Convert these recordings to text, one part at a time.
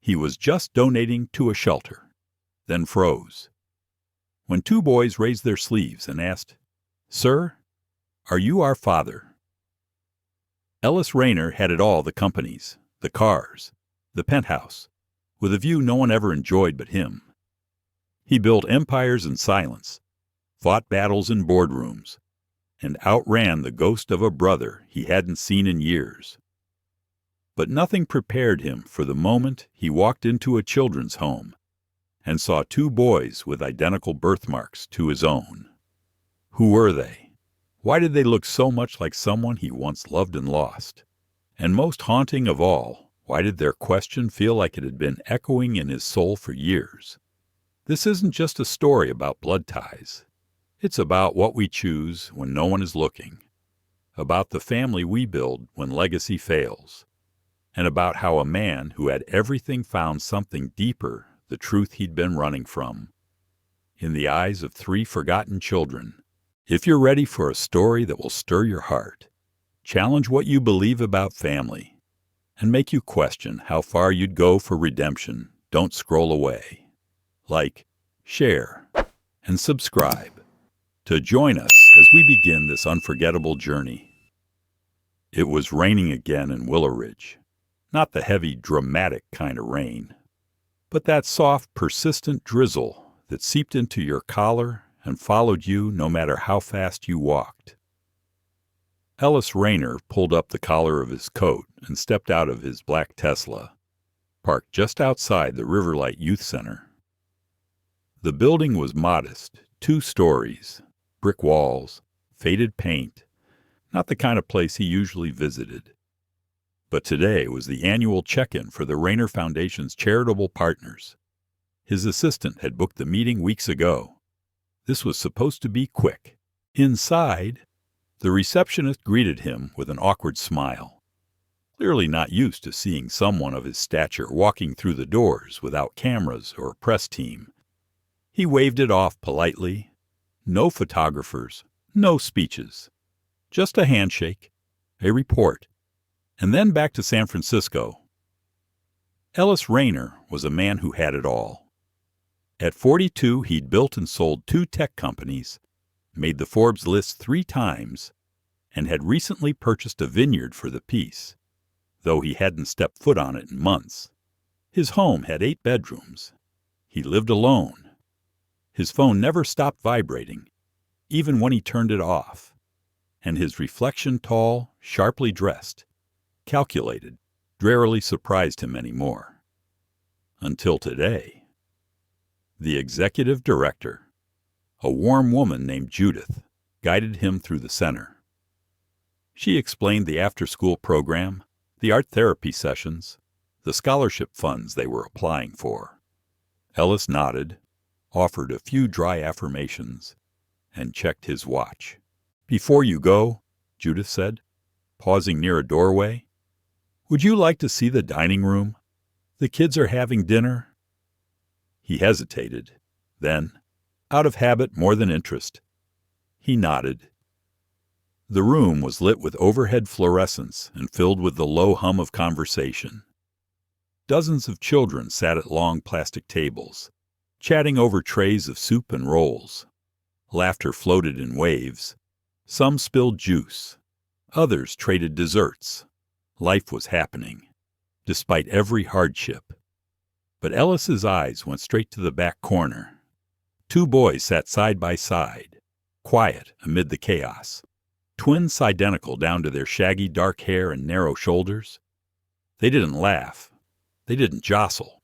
He was just donating to a shelter, then froze. When two boys raised their sleeves and asked, "Sir, are you our father?" Ellis Raynor had it all: the companies, the cars, the penthouse, with a view no one ever enjoyed but him. He built empires in silence, fought battles in boardrooms, and outran the ghost of a brother he hadn't seen in years. But nothing prepared him for the moment he walked into a children's home and saw two boys with identical birthmarks to his own. Who were they? Why did they look so much like someone he once loved and lost? And most haunting of all, why did their question feel like it had been echoing in his soul for years? This isn't just a story about blood ties. It's about what we choose when no one is looking, about the family we build when legacy fails, and about how a man who had everything found something deeper, the truth he'd been running from. In the eyes of three forgotten children. If you're ready for a story that will stir your heart, challenge what you believe about family, and make you question how far you'd go for redemption, don't scroll away. Like, share, and subscribe to join us as we begin this unforgettable journey. It was raining again in Willow Ridge. Not the heavy, dramatic kind of rain, but that soft, persistent drizzle that seeped into your collar and followed you no matter how fast you walked. Ellis Raynor pulled up the collar of his coat and stepped out of his black Tesla, parked just outside the Riverlight Youth Center. The building was modest, 2 stories, brick walls, faded paint, not the kind of place he usually visited. But today was the annual check-in for the Raynor Foundation's charitable partners. His assistant had booked the meeting weeks ago. This was supposed to be quick. Inside, the receptionist greeted him with an awkward smile, clearly not used to seeing someone of his stature walking through the doors without cameras or a press team. He waved it off politely. No photographers, no speeches, just a handshake, a report, and then back to San Francisco. Ellis Raynor was a man who had it all. At 42, he'd built and sold 2 tech companies, made the Forbes list 3 times, and had recently purchased a vineyard for the peace, though he hadn't stepped foot on it in months. His home had 8 bedrooms. He lived alone. His phone never stopped vibrating, even when he turned it off, and his reflection tall, sharply dressed, calculated, drearily surprised him anymore. Until today. The executive director, a warm woman named Judith, guided him through the center. She explained the after-school program, the art therapy sessions, the scholarship funds they were applying for. Ellis nodded, offered a few dry affirmations, and checked his watch. "Before you go," Judith said, pausing near a doorway, "would you like to see the dining room? The kids are having dinner." He hesitated. Then, out of habit more than interest, he nodded. The room was lit with overhead fluorescence and filled with the low hum of conversation. Dozens of children sat at long plastic tables, chatting over trays of soup and rolls. Laughter floated in waves. Some spilled juice. Others traded desserts. Life was happening, despite every hardship. But Ellis's eyes went straight to the back corner. 2 boys sat side by side, quiet amid the chaos. Twins identical down to their shaggy dark hair and narrow shoulders. They didn't laugh. They didn't jostle.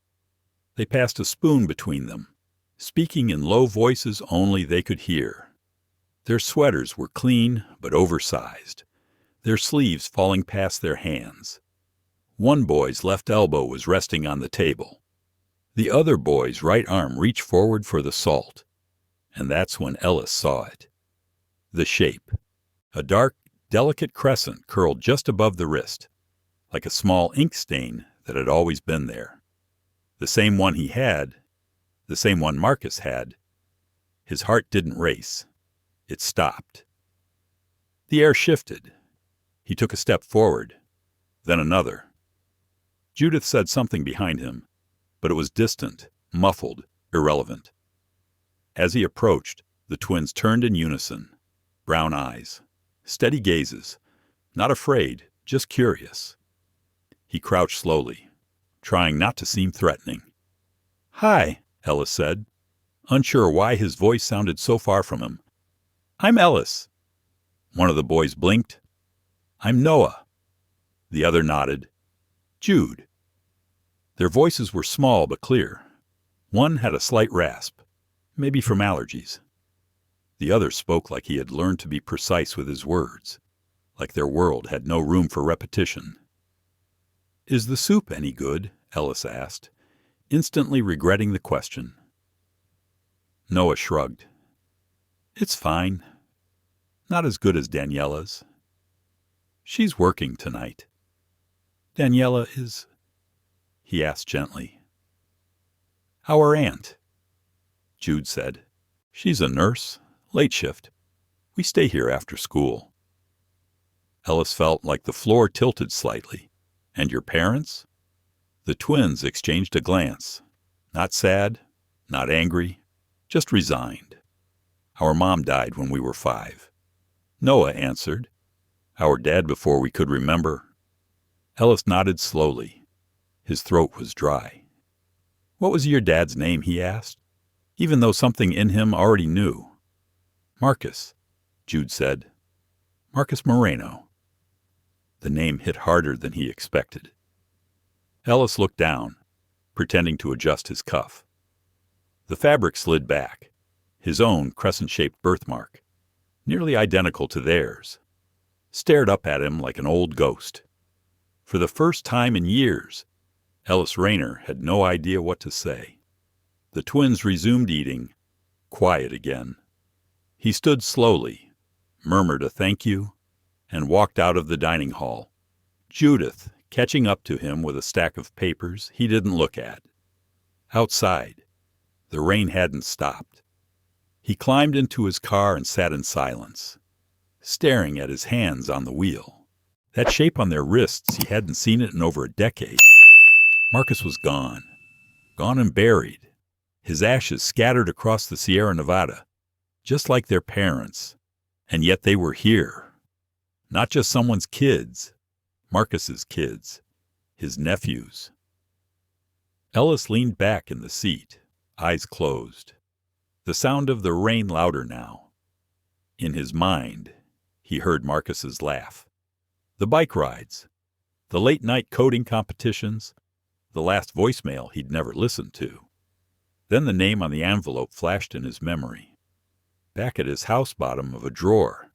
They passed a spoon between them, speaking in low voices only they could hear. Their sweaters were clean but oversized, their sleeves falling past their hands. One boy's left elbow was resting on the table. The other boy's right arm reached forward for the salt, and that's when Ellis saw it. The shape. A dark, delicate crescent curled just above the wrist, like a small ink stain that had always been there. The same one he had, the same one Marcus had. His heart didn't race. It stopped. The air shifted. He took a step forward, then another. Judith said something behind him, but it was distant, muffled, irrelevant. As he approached, the twins turned in unison. Brown eyes, steady gazes, not afraid, just curious. He crouched slowly, trying not to seem threatening. "Hi," Ellis said, unsure why his voice sounded so far from him. "I'm Ellis." One of the boys blinked. "I'm Noah." The other nodded. "Jude." Their voices were small but clear. One had a slight rasp, maybe from allergies. The other spoke like he had learned to be precise with his words, like their world had no room for repetition. "Is the soup any good?" Ellis asked, instantly regretting the question. Noah shrugged. "It's fine. Not as good as Daniela's. She's working tonight." "Daniela is?" he asked gently. "Our aunt," Jude said. "She's a nurse, late shift. We stay here after school." Ellis felt like the floor tilted slightly. "And your parents?" The twins exchanged a glance. Not sad, not angry, just resigned. "Our mom died when we were 5. Noah answered. "Our dad before we could remember." Ellis nodded slowly. His throat was dry. "What was your dad's name?" he asked, even though something in him already knew. "Marcus," Jude said. "Marcus Moreno." The name hit harder than he expected. Ellis looked down, pretending to adjust his cuff. The fabric slid back, his own crescent-shaped birthmark, nearly identical to theirs, stared up at him like an old ghost. For the first time in years, Ellis Raynor had no idea what to say. The twins resumed eating, quiet again. He stood slowly, murmured a thank you, and walked out of the dining hall, Judith catching up to him with a stack of papers he didn't look at. Outside, the rain hadn't stopped. He climbed into his car and sat in silence, staring at his hands on the wheel. That shape on their wrists, he hadn't seen it in over a decade. Marcus was gone and buried, his ashes scattered across the Sierra Nevada, just like their parents. And yet they were here. Not just someone's kids, Marcus's kids, his nephews. Ellis leaned back in the seat, eyes closed. The sound of the rain louder now. In his mind, he heard Marcus's laugh. The bike rides, the late-night coding competitions, the last voicemail he'd never listened to. Then the name on the envelope flashed in his memory. Back at his house bottom of a drawer,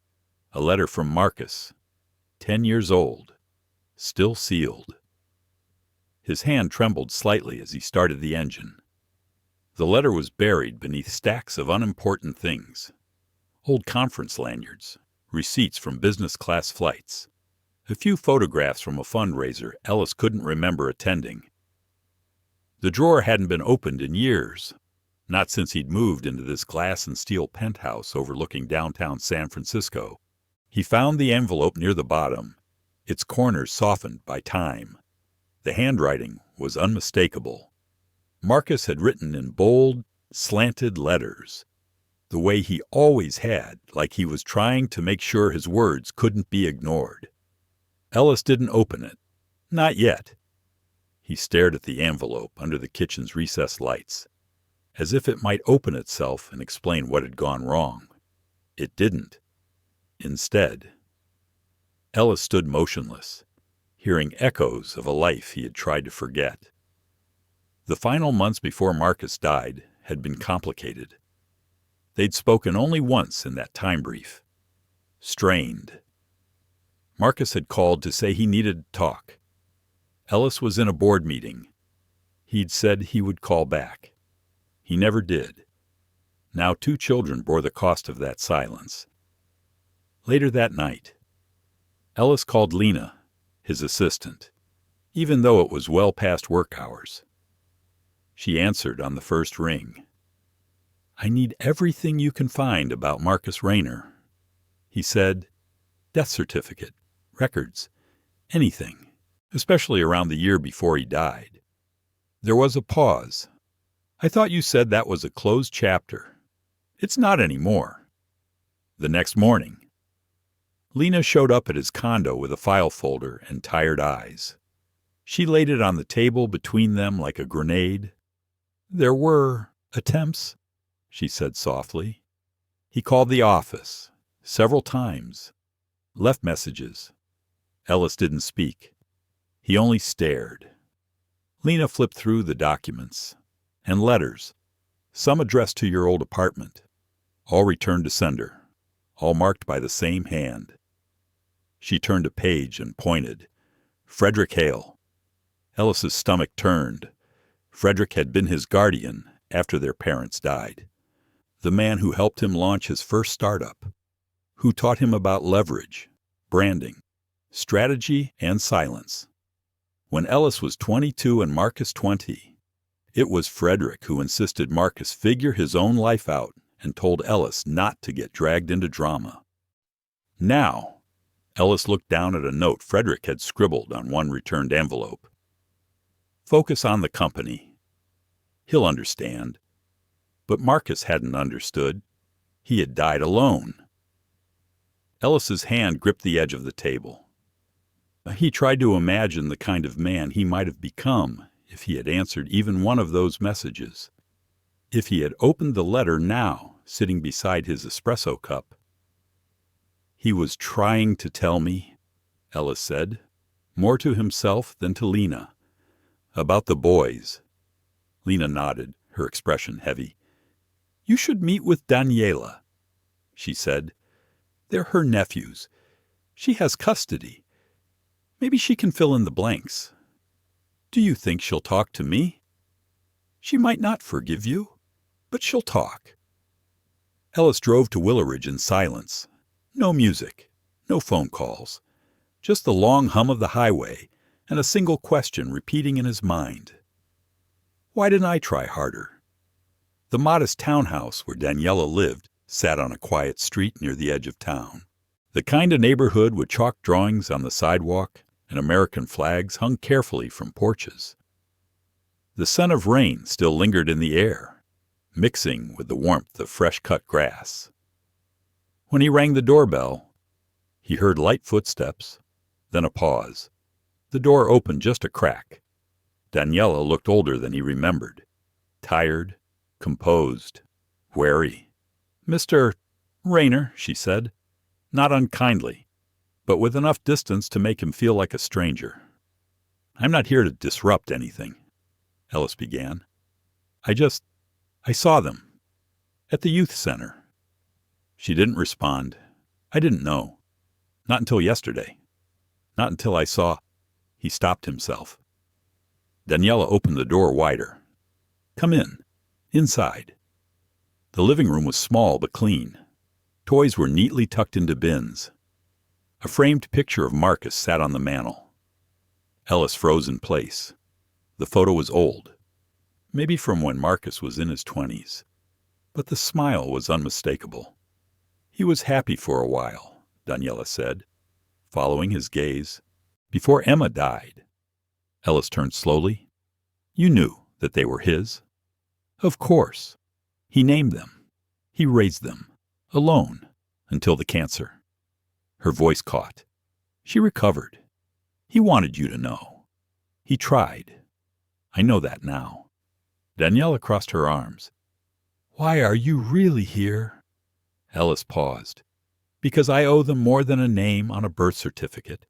a letter from Marcus, 10 years old, still sealed. His hand trembled slightly as he started the engine. The letter was buried beneath stacks of unimportant things. Old conference lanyards, receipts from business-class flights, a few photographs from a fundraiser Ellis couldn't remember attending. The drawer hadn't been opened in years, not since he'd moved into this glass and steel penthouse overlooking downtown San Francisco. He found the envelope near the bottom, its corners softened by time. The handwriting was unmistakable. Marcus had written in bold, slanted letters, the way he always had, like he was trying to make sure his words couldn't be ignored. Ellis didn't open it. Not yet. He stared at the envelope under the kitchen's recessed lights, as if it might open itself and explain what had gone wrong. It didn't. Instead, Ellis stood motionless, hearing echoes of a life he had tried to forget. The final months before Marcus died had been complicated. They'd spoken only once in that time brief. Strained. Marcus had called to say he needed to talk. Ellis was in a board meeting. He'd said he would call back. He never did. Now 2 children bore the cost of that silence. Later that night, Ellis called Lena, his assistant, even though it was well past work hours. She answered on the first ring. "I need everything you can find about Marcus Raynor," he said. "Death certificate, records, anything, especially around the year before he died." There was a pause. "I thought you said that was a closed chapter." "It's not anymore." The next morning, Lena showed up at his condo with a file folder and tired eyes. She laid it on the table between them like a grenade. "There were attempts," she said softly. "He called the office several times, left messages." Ellis didn't speak. He only stared. Lena flipped through the documents and letters, some addressed to your old apartment, all returned to sender, all marked by the same hand. She turned a page and pointed. Frederick Hale. Ellis's stomach turned. Frederick had been his guardian after their parents died. The man who helped him launch his first startup, who taught him about leverage, branding, strategy, and silence. When Ellis was 22 and Marcus 20, it was Frederick who insisted Marcus figure his own life out and told Ellis not to get dragged into drama. Now, Ellis looked down at a note Frederick had scribbled on one returned envelope. "Focus on the company. He'll understand." But Marcus hadn't understood. He had died alone. Ellis's hand gripped the edge of the table. He tried to imagine the kind of man he might have become if he had answered even one of those messages. If he had opened the letter now, sitting beside his espresso cup. "He was trying to tell me," Ellis said, more to himself than to Lena, "about the boys." Lena nodded, her expression heavy. "You should meet with Daniela," she said. "They're her nephews. She has custody. Maybe she can fill in the blanks. Do you think she'll talk to me? She might not forgive you, but she'll talk." Ellis drove to Willowridge in silence. No music, no phone calls, just the long hum of the highway and a single question repeating in his mind. Why didn't I try harder? The modest townhouse where Daniela lived sat on a quiet street near the edge of town. The kind of neighborhood with chalk drawings on the sidewalk and American flags hung carefully from porches. The scent of rain still lingered in the air, mixing with the warmth of fresh-cut grass. When he rang the doorbell, he heard light footsteps, then a pause. The door opened just a crack. Daniela looked older than he remembered, tired, composed, wary. "Mr. Raynor," she said, not unkindly, but with enough distance to make him feel like a stranger. "I'm not here to disrupt anything," Ellis began. I saw them. At the youth center." She didn't respond. "I didn't know. Not until yesterday. Not until I saw—" He stopped himself. Daniela opened the door wider. "Come in. Inside." The living room was small but clean. Toys were neatly tucked into bins. A framed picture of Marcus sat on the mantel. Ellis froze in place. The photo was old, maybe from when Marcus was in his 20s, but the smile was unmistakable. "He was happy for a while," Daniela said, following his gaze, "before Emma died." Ellis turned slowly. "You knew that they were his?" "Of course. He named them. He raised them, alone, until the cancer." Her voice caught. She recovered. "He wanted you to know. He tried. I know that now." Daniela crossed her arms. "Why are you really here?" Ellis paused. "Because I owe them more than a name on a birth certificate,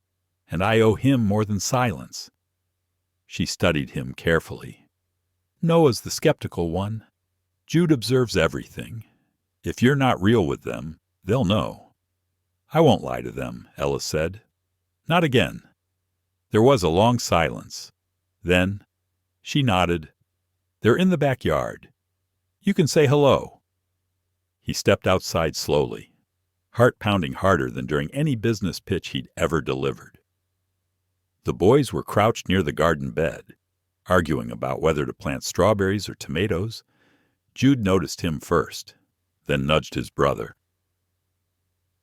and I owe him more than silence." She studied him carefully. "Noah's the skeptical one. Jude observes everything. If you're not real with them, they'll know." "I won't lie to them," Ellis said. "Not again." There was a long silence. Then, she nodded. "They're in the backyard. You can say hello." He stepped outside slowly, heart pounding harder than during any business pitch he'd ever delivered. The boys were crouched near the garden bed, arguing about whether to plant strawberries or tomatoes. Jude noticed him first, then nudged his brother.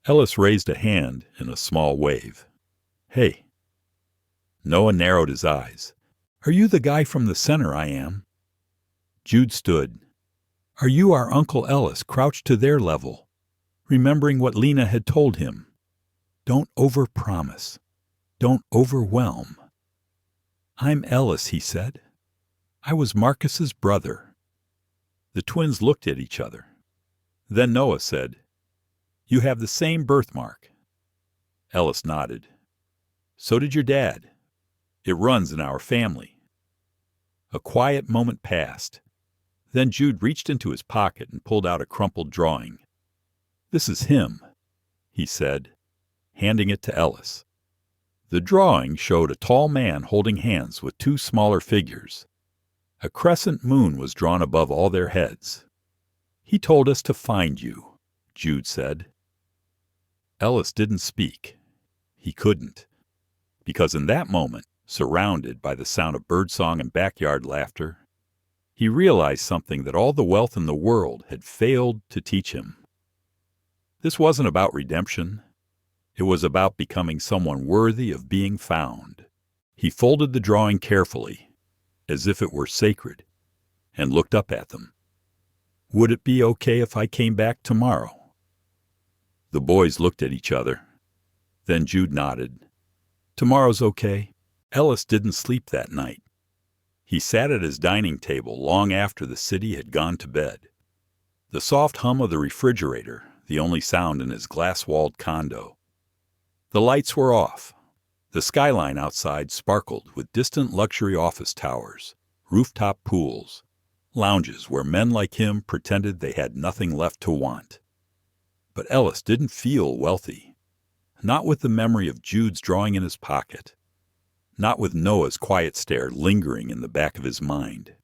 Ellis raised a hand in a small wave. "Hey." Noah narrowed his eyes. Are you the guy from the center? I am. Jude stood. Are you our Uncle Ellis, crouched to their level, remembering what Lena had told him? Don't overpromise. Don't overwhelm. I'm Ellis, he said. I was Marcus's brother. The twins looked at each other. Then Noah said, You have the same birthmark. Ellis nodded. So did your dad. It runs in our family. A quiet moment passed. Then Jude reached into his pocket and pulled out a crumpled drawing. This is him, he said, handing it to Ellis. The drawing showed a tall man holding hands with two smaller figures. A crescent moon was drawn above all their heads. He told us to find you, Jude said. Ellis didn't speak. He couldn't, because in that moment, surrounded by the sound of birdsong and backyard laughter, he realized something that all the wealth in the world had failed to teach him. This wasn't about redemption. It was about becoming someone worthy of being found. He folded the drawing carefully, as if it were sacred, and looked up at them. Would it be okay if I came back tomorrow? The boys looked at each other. Then Jude nodded. Tomorrow's okay. Ellis didn't sleep that night. He sat at his dining table long after the city had gone to bed. The soft hum of the refrigerator, the only sound in his glass-walled condo. The lights were off. The skyline outside sparkled with distant luxury office towers, rooftop pools, lounges where men like him pretended they had nothing left to want. But Ellis didn't feel wealthy. Not with the memory of Jude's drawing in his pocket. Not with Noah's quiet stare lingering in the back of his mind.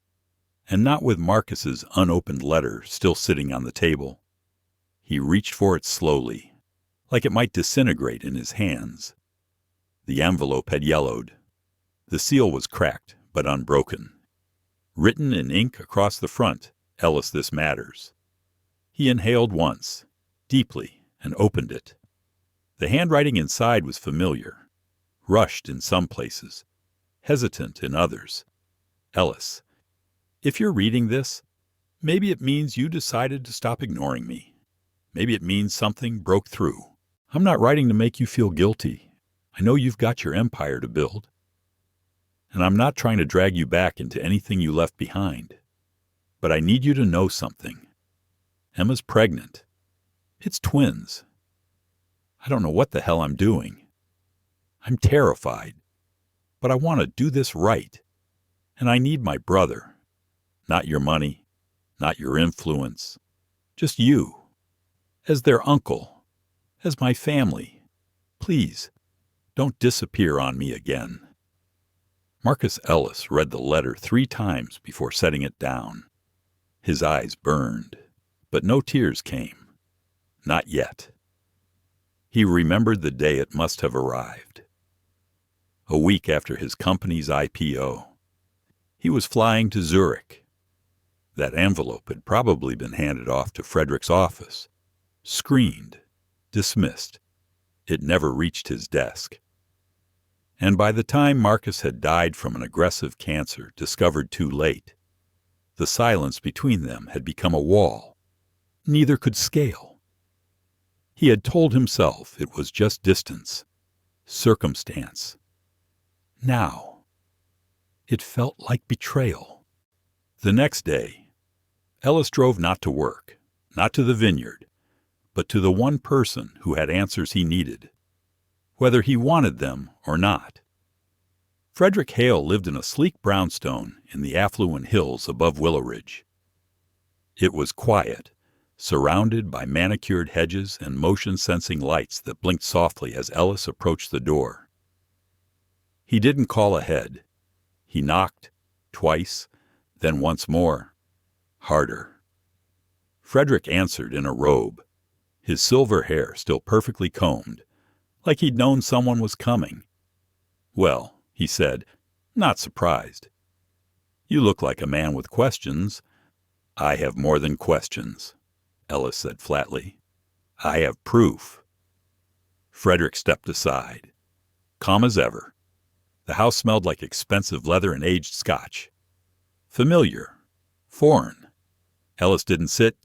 And not with Marcus's unopened letter still sitting on the table. He reached for it slowly, like it might disintegrate in his hands. The envelope had yellowed. The seal was cracked, but unbroken. Written in ink across the front, Ellis, this matters. He inhaled once, deeply, and opened it. The handwriting inside was familiar, rushed in some places, hesitant in others. Ellis, if you're reading this, maybe it means you decided to stop ignoring me. Maybe it means something broke through. I'm not writing to make you feel guilty. I know you've got your empire to build. And I'm not trying to drag you back into anything you left behind. But I need you to know something. Emma's pregnant. It's twins. I don't know what the hell I'm doing. I'm terrified. But I want to do this right. And I need my brother. Not your money. Not your influence. Just you. As their uncle. As my family. Please, don't disappear on me again. Marcus Ellis read the letter 3 times before setting it down. His eyes burned, but no tears came. Not yet. He remembered the day it must have arrived. A week after his company's IPO. He was flying to Zurich. That envelope had probably been handed off to Frederick's office. Screened. Dismissed. It never reached his desk. And by the time Marcus had died from an aggressive cancer discovered too late, the silence between them had become a wall. Neither could scale. He had told himself it was just distance, circumstance. Now, it felt like betrayal. The next day, Ellis drove not to work, not to the vineyard, but to the one person who had answers he needed, whether he wanted them or not. Frederick Hale lived in a sleek brownstone in the affluent hills above Willow Ridge. It was quiet, surrounded by manicured hedges and motion-sensing lights that blinked softly as Ellis approached the door. He didn't call ahead. He knocked, twice, then once more, harder. Frederick answered in a robe, his silver hair still perfectly combed, like he'd known someone was coming. Well, he said, not surprised. You look like a man with questions. I have more than questions, Ellis said flatly. I have proof. Frederick stepped aside, calm as ever. The house smelled like expensive leather and aged scotch. Familiar. Foreign. Ellis didn't sit.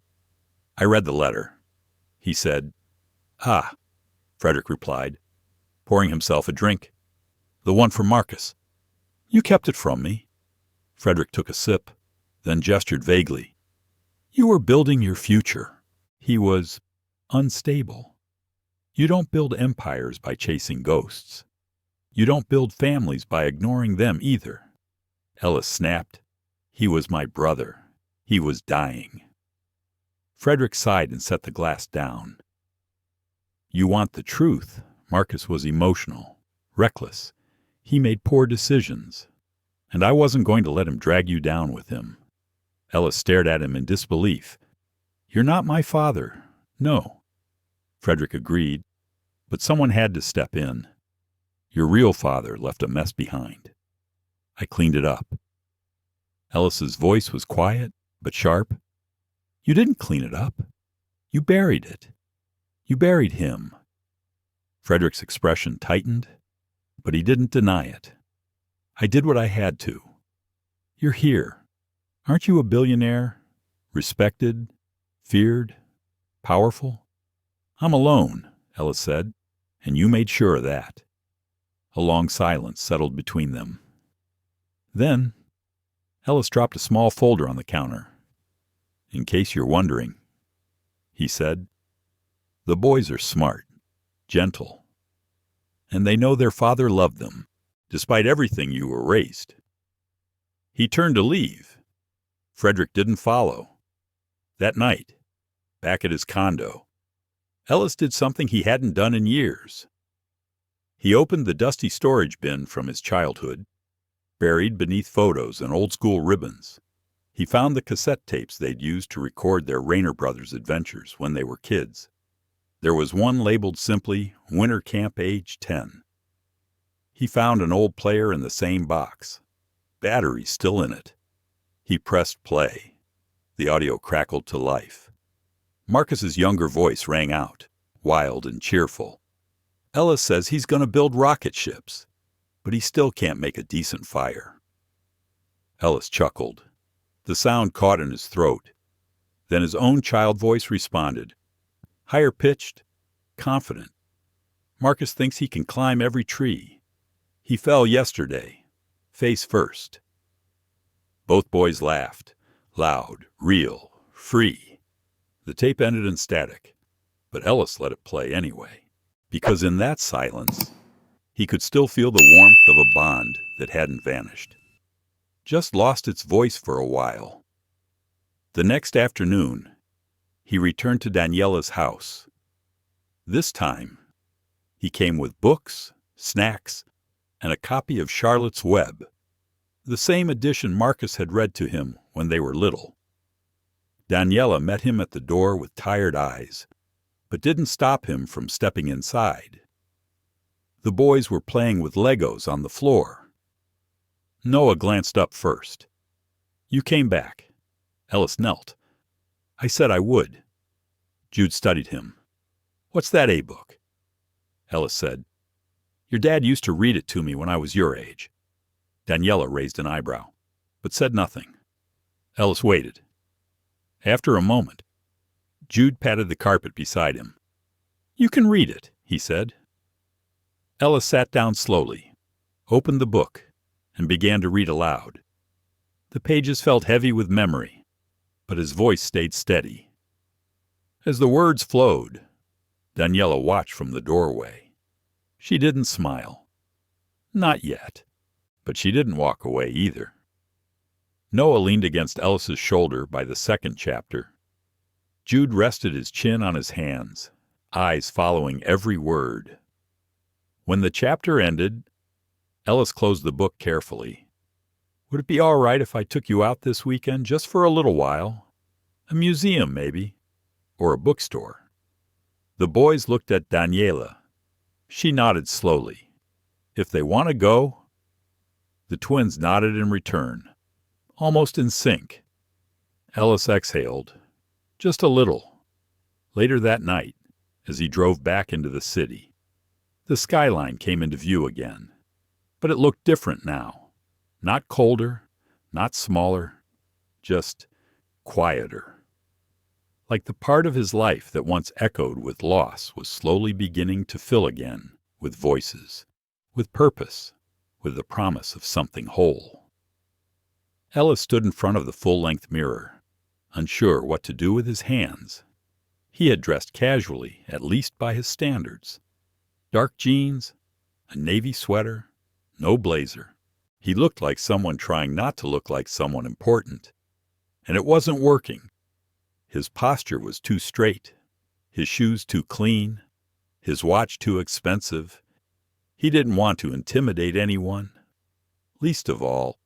I read the letter. He said. Ah, Frederick replied, pouring himself a drink. The one from Marcus. You kept it from me. Frederick took a sip, then gestured vaguely. You were building your future. He was unstable. You don't build empires by chasing ghosts. You don't build families by ignoring them either. Ellis snapped. He was my brother. He was dying. Frederick sighed and set the glass down. You want the truth. Marcus was emotional, reckless. He made poor decisions. And I wasn't going to let him drag you down with him. Ellis stared at him in disbelief. You're not my father. No. Frederick agreed, but someone had to step in. Your real father left a mess behind. I cleaned it up. Ellis's voice was quiet, but sharp. You didn't clean it up. You buried it. You buried him. Frederick's expression tightened, but he didn't deny it. I did what I had to. You're here. Aren't you a billionaire? Respected? Feared? Powerful? I'm alone, Ellis said, and you made sure of that. A long silence settled between them. Then, Ellis dropped a small folder on the counter. In case you're wondering, he said, the boys are smart, gentle, and they know their father loved them, despite everything you erased. He turned to leave. Frederick didn't follow. That night, back at his condo, Ellis did something he hadn't done in years. He opened the dusty storage bin from his childhood, buried beneath photos and old-school ribbons. He found the cassette tapes they'd used to record their Raynor brothers' adventures when they were kids. There was one labeled simply Winter Camp Age 10. He found an old player in the same box, batteries still in it. He pressed play. The audio crackled to life. Marcus's younger voice rang out, wild and cheerful. Ellis says he's going to build rocket ships, but he still can't make a decent fire. Ellis chuckled. The sound caught in his throat. Then his own child voice responded, higher-pitched, confident. Marcus thinks he can climb every tree. He fell yesterday, face first. Both boys laughed, loud, real, free. The tape ended in static, but Ellis let it play anyway, because in that silence, he could still feel the warmth of a bond that hadn't vanished. Just lost its voice for a while. The next afternoon, he returned to Daniela's house. This time, he came with books, snacks, and a copy of Charlotte's Web, the same edition Marcus had read to him when they were little. Daniela met him at the door with tired eyes, but didn't stop him from stepping inside. The boys were playing with Legos on the floor. Noah glanced up first. You came back. Ellis knelt. I said I would. Jude studied him. What's that A-book? Ellis said, Your dad used to read it to me when I was your age. Daniela raised an eyebrow, but said nothing. Ellis waited. After a moment, Jude patted the carpet beside him. You can read it, he said. Ellis sat down slowly, opened the book, and began to read aloud. The pages felt heavy with memory, but his voice stayed steady. As the words flowed, Daniela watched from the doorway. She didn't smile. Not yet, but she didn't walk away either. Noah leaned against Ellis's shoulder by the second chapter. Jude rested his chin on his hands, eyes following every word. When the chapter ended, Ellis closed the book carefully. Would it be all right if I took you out this weekend just for a little while? A museum, maybe, or a bookstore. The boys looked at Daniela. She nodded slowly. If they want to go. The twins nodded in return, almost in sync. Ellis exhaled, just a little. Later that night, as he drove back into the city, the skyline came into view again. But it looked different now. Not colder, not smaller, just quieter. Like the part of his life that once echoed with loss was slowly beginning to fill again with voices, with purpose, with the promise of something whole. Ellis stood in front of the full-length mirror, unsure what to do with his hands. He had dressed casually, at least by his standards. Dark jeans, a navy sweater, no blazer. He looked like someone trying not to look like someone important. And it wasn't working. His posture was too straight, his shoes too clean, his watch too expensive. He didn't want to intimidate anyone. Least of all,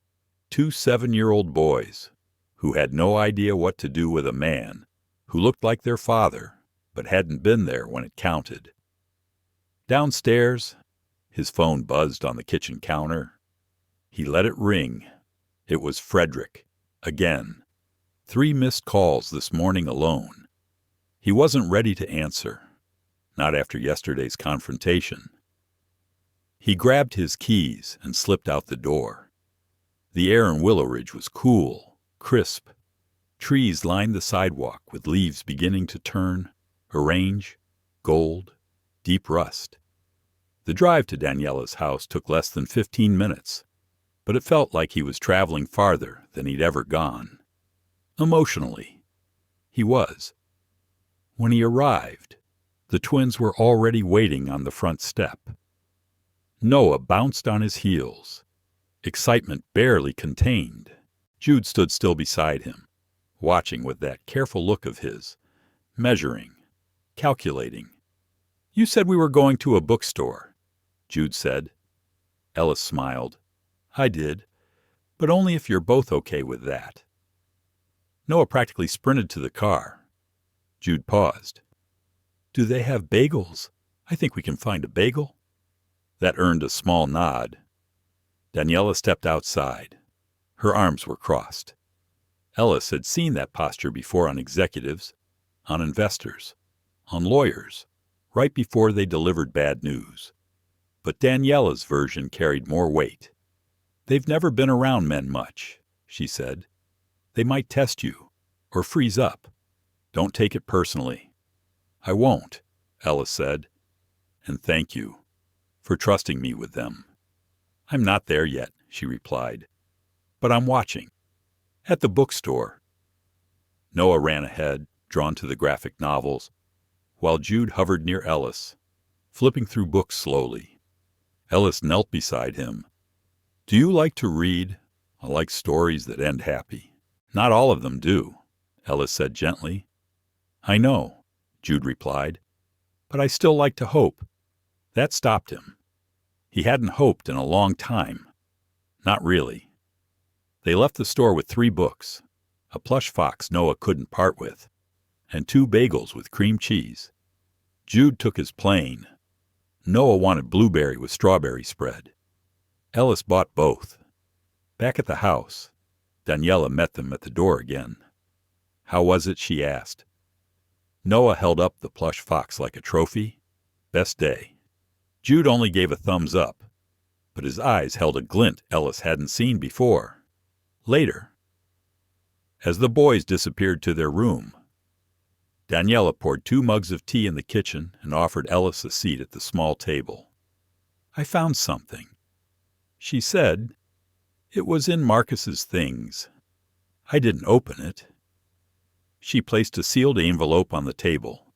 2 7-year-old boys who had no idea what to do with a man who looked like their father but hadn't been there when it counted. Downstairs, his phone buzzed on the kitchen counter. He let it ring. It was Frederick, again. 3 missed calls this morning alone. He wasn't ready to answer, not after yesterday's confrontation. He grabbed his keys and slipped out the door. The air in Willow Ridge was cool, crisp. Trees lined the sidewalk with leaves beginning to turn, arrange, gold, deep rust. The drive to Daniela's house took less than 15 minutes, but it felt like he was traveling farther than he'd ever gone. Emotionally, he was. When he arrived, the twins were already waiting on the front step. Noah bounced on his heels, excitement barely contained. Jude stood still beside him, watching with that careful look of his, measuring, calculating. "You said we were going to a bookstore," Jude said. Ellis smiled. "I did, but only if you're both okay with that." Noah practically sprinted to the car. Jude paused. "Do they have bagels? I think we can find a bagel." That earned a small nod. Daniela stepped outside. Her arms were crossed. Ellis had seen that posture before on executives, on investors, on lawyers, right before they delivered bad news. But Daniela's version carried more weight. "They've never been around men much," she said. "They might test you, or freeze up. Don't take it personally." "I won't," Ellis said. "And thank you for trusting me with them." "I'm not there yet," she replied. "But I'm watching. At the bookstore." Noah ran ahead, drawn to the graphic novels, while Jude hovered near Ellis, flipping through books slowly. Ellis knelt beside him. "Do you like to read? I like stories that end happy." "Not all of them do," Ellis said gently. "I know," Jude replied, "but I still like to hope." That stopped him. He hadn't hoped in a long time. Not really. They left the store with 3 books, a plush fox Noah couldn't part with, and 2 bagels with cream cheese. Jude took his plain. Noah wanted blueberry with strawberry spread. Ellis bought both. Back at the house, Daniela met them at the door again. "How was it?" she asked. Noah held up the plush fox like a trophy. "Best day." Jude only gave a thumbs up, but his eyes held a glint Ellis hadn't seen before. Later, as the boys disappeared to their room, Daniela poured 2 mugs of tea in the kitchen and offered Ellis a seat at the small table. "I found something," she said. "It was in Marcus's things. I didn't open it." She placed a sealed envelope on the table.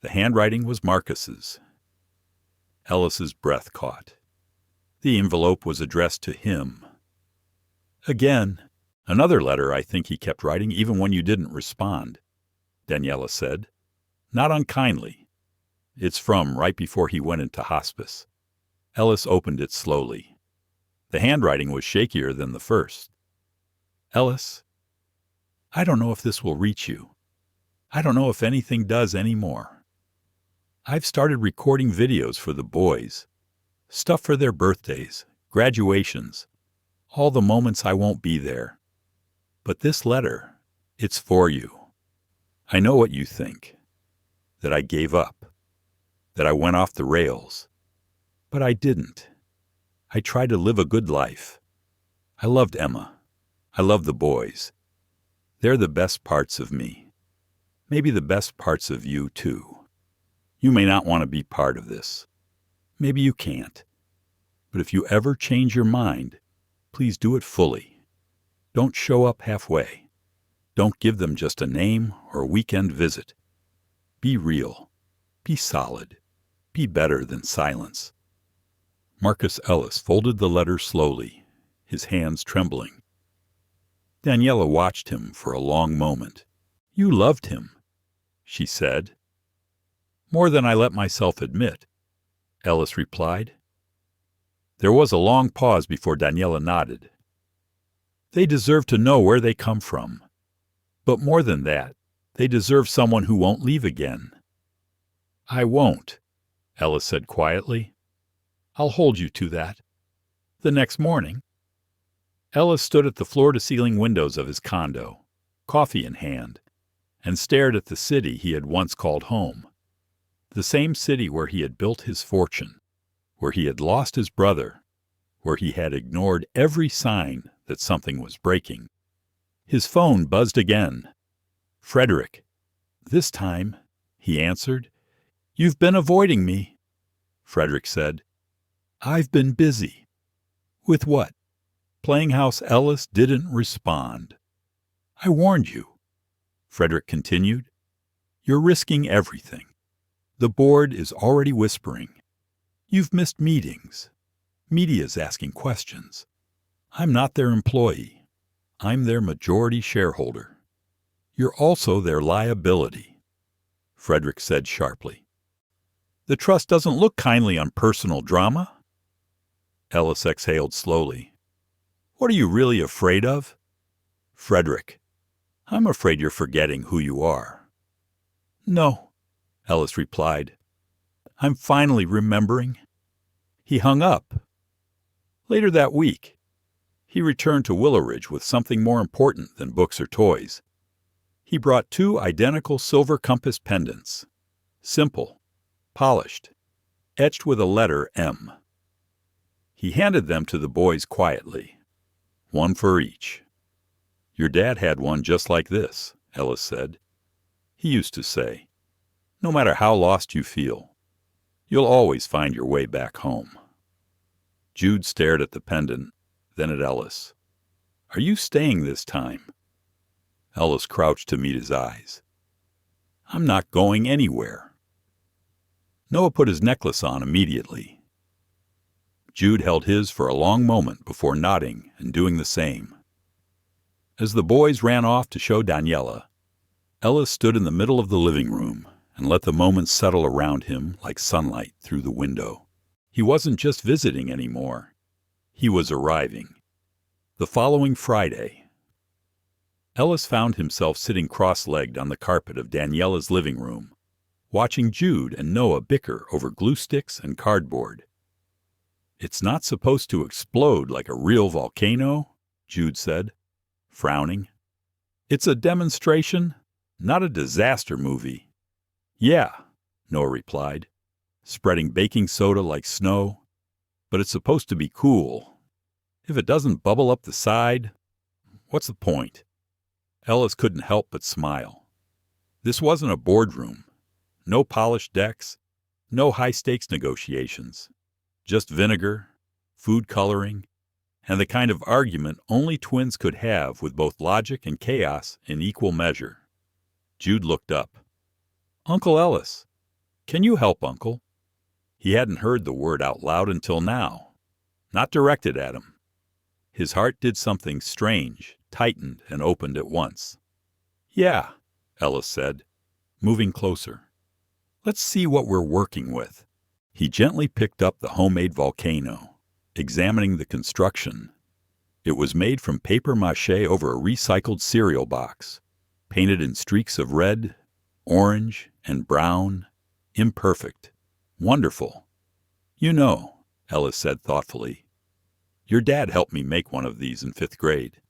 The handwriting was Marcus's. Ellis's breath caught. The envelope was addressed to him. "Again, another letter I think he kept writing even when you didn't respond," Daniela said. "Not unkindly. It's from right before he went into hospice." Ellis opened it slowly. The handwriting was shakier than the first. "Ellis, I don't know if this will reach you. I don't know if anything does anymore. I've started recording videos for the boys, stuff for their birthdays, graduations, all the moments I won't be there. But this letter, it's for you. I know what you think, that I gave up, that I went off the rails, but I didn't. I tried to live a good life. I loved Emma. I loved the boys. They're the best parts of me. Maybe the best parts of you, too. You may not want to be part of this. Maybe you can't. But if you ever change your mind, please do it fully. Don't show up halfway. Don't give them just a name or a weekend visit. Be real. Be solid. Be better than silence. Marcus Ellis folded the letter slowly, his hands trembling. Daniela watched him for a long moment. You loved him, she said. More than I let myself admit, Ellis replied. There was a long pause before Daniela nodded. They deserve to know where they come from. But more than that, they deserve someone who won't leave again. I won't, Ellis said quietly. I'll hold you to that. The next morning, Ellis stood at the floor-to-ceiling windows of his condo, coffee in hand, and stared at the city he had once called home. The same city where he had built his fortune, where he had lost his brother, where he had ignored every sign that something was breaking. His phone buzzed again. Frederick. This time, he answered. You've been avoiding me, Frederick said. I've been busy. With what? Playing house Ellis didn't respond. I warned you, Frederick continued. You're risking everything. The board is already whispering. You've missed meetings. Media's asking questions. I'm not their employee. I'm their majority shareholder. You're also their liability, Frederick said sharply. The trust doesn't look kindly on personal drama. Ellis exhaled slowly. What are you really afraid of? Frederick, I'm afraid you're forgetting who you are. No, Ellis replied. I'm finally remembering. He hung up. Later that week, he returned to Willow Ridge with something more important than books or toys. He brought 2 identical silver compass pendants, simple, polished, etched with a letter M. He handed them to the boys quietly, one for each. Your dad had one just like this, Ellis said. He used to say, no matter how lost you feel, you'll always find your way back home. Jude stared at the pendant, then at Ellis. Are you staying this time? Ellis crouched to meet his eyes. I'm not going anywhere. Noah put his necklace on immediately. Jude held his for a long moment before nodding and doing the same. As the boys ran off to show Daniela, Ellis stood in the middle of the living room and let the moments settle around him like sunlight through the window. He wasn't just visiting anymore. He was arriving. The following Friday, Ellis found himself sitting cross-legged on the carpet of Daniela's living room, watching Jude and Noah bicker over glue sticks and cardboard. It's not supposed to explode like a real volcano, Jude said, frowning. It's a demonstration, not a disaster movie. Yeah, Noah replied, spreading baking soda like snow. But it's supposed to be cool. If it doesn't bubble up the side, what's the point? Ellis couldn't help but smile. This wasn't a boardroom. No polished decks, no high-stakes negotiations. Just vinegar, food coloring, and the kind of argument only twins could have with both logic and chaos in equal measure. Jude looked up. Uncle Ellis, can you help Uncle? He hadn't heard the word out loud until now, not directed at him. His heart did something strange, tightened and opened at once. Yeah, Ellis said, moving closer. Let's see what we're working with. He gently picked up the homemade volcano, examining the construction. It was made from papier-mâché over a recycled cereal box, painted in streaks of red, orange, and brown, imperfect, wonderful. You know, Ellis said thoughtfully, your dad helped me make one of these in 5th grade.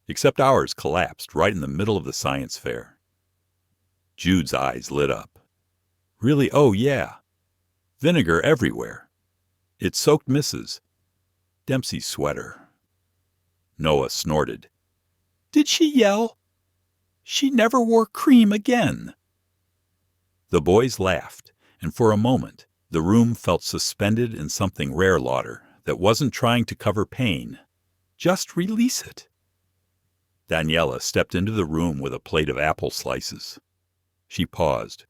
Except ours collapsed right in the middle of the science fair. Jude's eyes lit up. Really? Oh, yeah. Vinegar everywhere. It soaked misses. Dempsey's sweater. Noah snorted. Did she yell? She never wore cream again. The boys laughed, and for a moment the room felt suspended in something rare laughter that wasn't trying to cover pain. Just release it. Daniela stepped into the room with a plate of apple slices. She paused,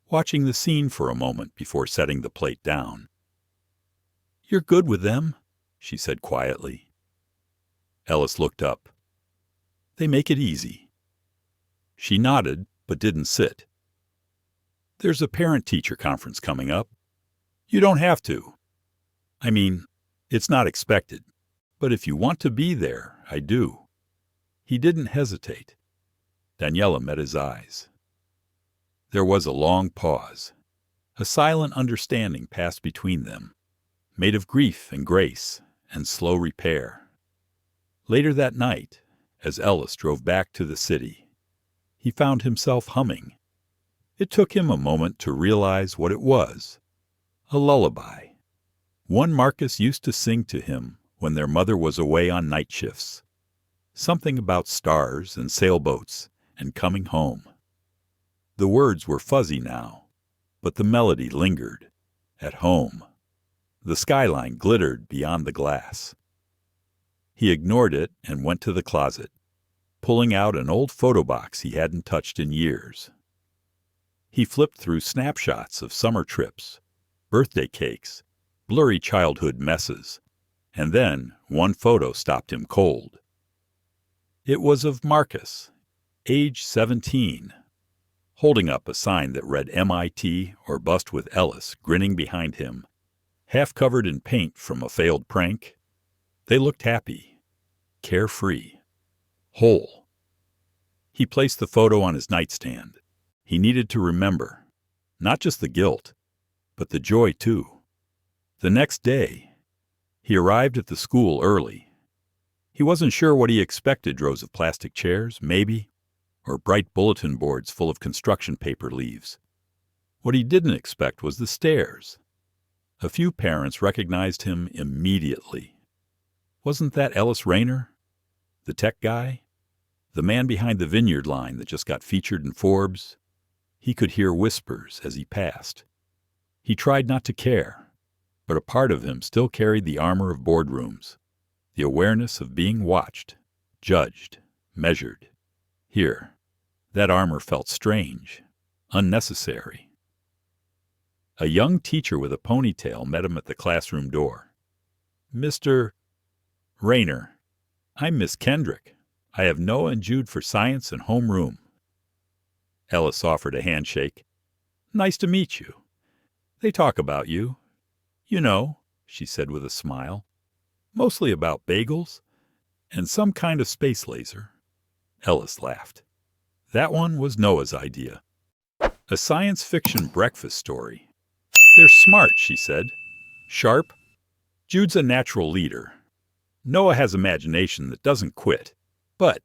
watching the scene for a moment before setting the plate down. You're good with them, she said quietly. Ellis looked up. They make it easy. She nodded, but didn't sit. There's a parent-teacher conference coming up. You don't have to. I mean, it's not expected, but if you want to be there, I do. He didn't hesitate. Daniela met his eyes. There was a long pause. A silent understanding passed between them, made of grief and grace and slow repair. Later that night, as Ellis drove back to the city, he found himself humming. It took him a moment to realize what it was. A lullaby. One Marcus used to sing to him when their mother was away on night shifts. Something about stars and sailboats and coming home. The words were fuzzy now, but the melody lingered. At home. The skyline glittered beyond the glass. He ignored it and went to the closet, pulling out an old photo box he hadn't touched in years. He flipped through snapshots of summer trips, birthday cakes, blurry childhood messes, and then one photo stopped him cold. It was of Marcus, age 17, holding up a sign that read MIT or Bust with Ellis grinning behind him, half covered in paint from a failed prank. They looked happy, carefree, whole. He placed the photo on his nightstand. He needed to remember, not just the guilt, but the joy too. The next day, he arrived at the school early. He wasn't sure what he expected, rows of plastic chairs, maybe, or bright bulletin boards full of construction paper leaves. What he didn't expect was the stares. A few parents recognized him immediately. Wasn't that Ellis Raynor? The tech guy? The man behind the vineyard line that just got featured in Forbes? He could hear whispers as he passed. He tried not to care, but a part of him still carried the armor of boardrooms. The awareness of being watched, judged, measured. Here, that armor felt strange, unnecessary. A young teacher with a ponytail met him at the classroom door. Mr. Raynor, I'm Miss Kendrick. I have Noah and Jude for science and homeroom. Ellis offered a handshake. Nice to meet you. They talk about you. You know, she said with a smile. Mostly about bagels and some kind of space laser. Ellis laughed. That one was Noah's idea. A science fiction breakfast story. They're smart, she said. Sharp. Jude's a natural leader. Noah has imagination that doesn't quit. But,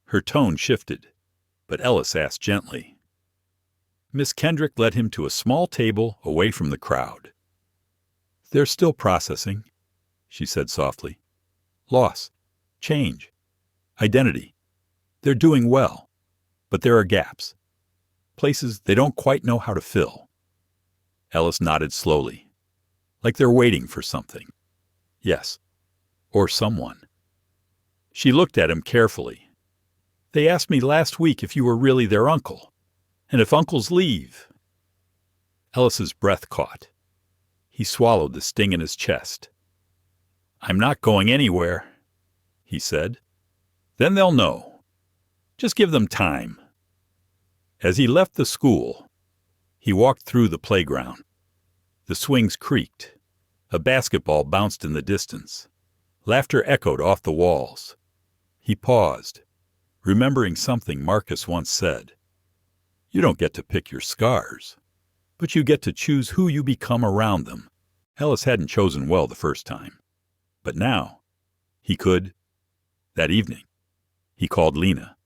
her tone shifted, but Ellis asked gently. Miss Kendrick led him to a small table away from the crowd. They're still processing, she said softly. Loss, change, identity. They're doing well, but there are gaps, places they don't quite know how to fill. Ellis nodded slowly, like they're waiting for something. Yes, or someone. She looked at him carefully. They asked me last week if you were really their uncle, and if uncles leave. Ellis's breath caught. He swallowed the sting in his chest. I'm not going anywhere, he said. Then they'll know. Just give them time. As he left the school, he walked through the playground. The swings creaked. A basketball bounced in the distance. Laughter echoed off the walls. He paused, remembering something Marcus once said. You don't get to pick your scars, but you get to choose who you become around them. Ellis hadn't chosen well the first time, but now he could. That evening, he called Lena.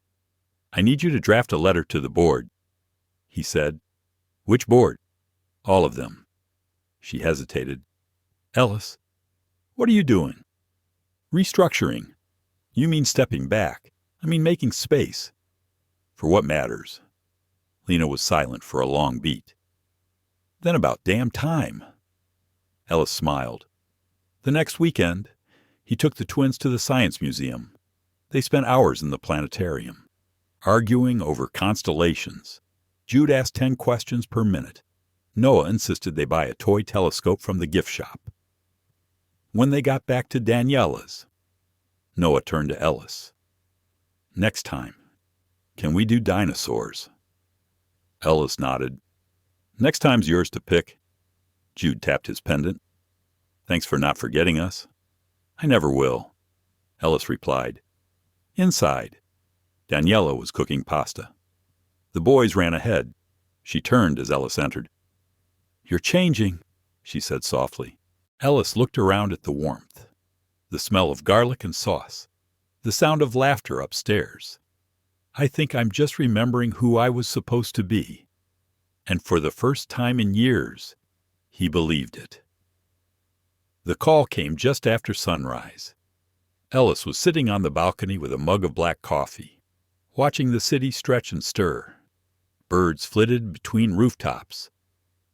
I need you to draft a letter to the board, he said. Which board? All of them. She hesitated. Ellis, what are you doing? Restructuring. You mean stepping back. I mean making space. For what matters. Lena was silent for a long beat. Then about damn time. Ellis smiled. The next weekend, he took the twins to the Science Museum. They spent hours in the planetarium, arguing over constellations. Jude asked 10 questions per minute. Noah insisted they buy a toy telescope from the gift shop. When they got back to Daniela's, Noah turned to Ellis. Next time, can we do dinosaurs? Ellis nodded. Next time's yours to pick. Jude tapped his pendant. Thanks for not forgetting us. I never will, Ellis replied. Inside, Daniela was cooking pasta. The boys ran ahead. She turned as Ellis entered. You're changing, she said softly. Ellis looked around at the warmth, the smell of garlic and sauce, the sound of laughter upstairs. I think I'm just remembering who I was supposed to be. And for the first time in years, he believed it. The call came just after sunrise. Ellis was sitting on the balcony with a mug of black coffee, watching the city stretch and stir. Birds flitted between rooftops.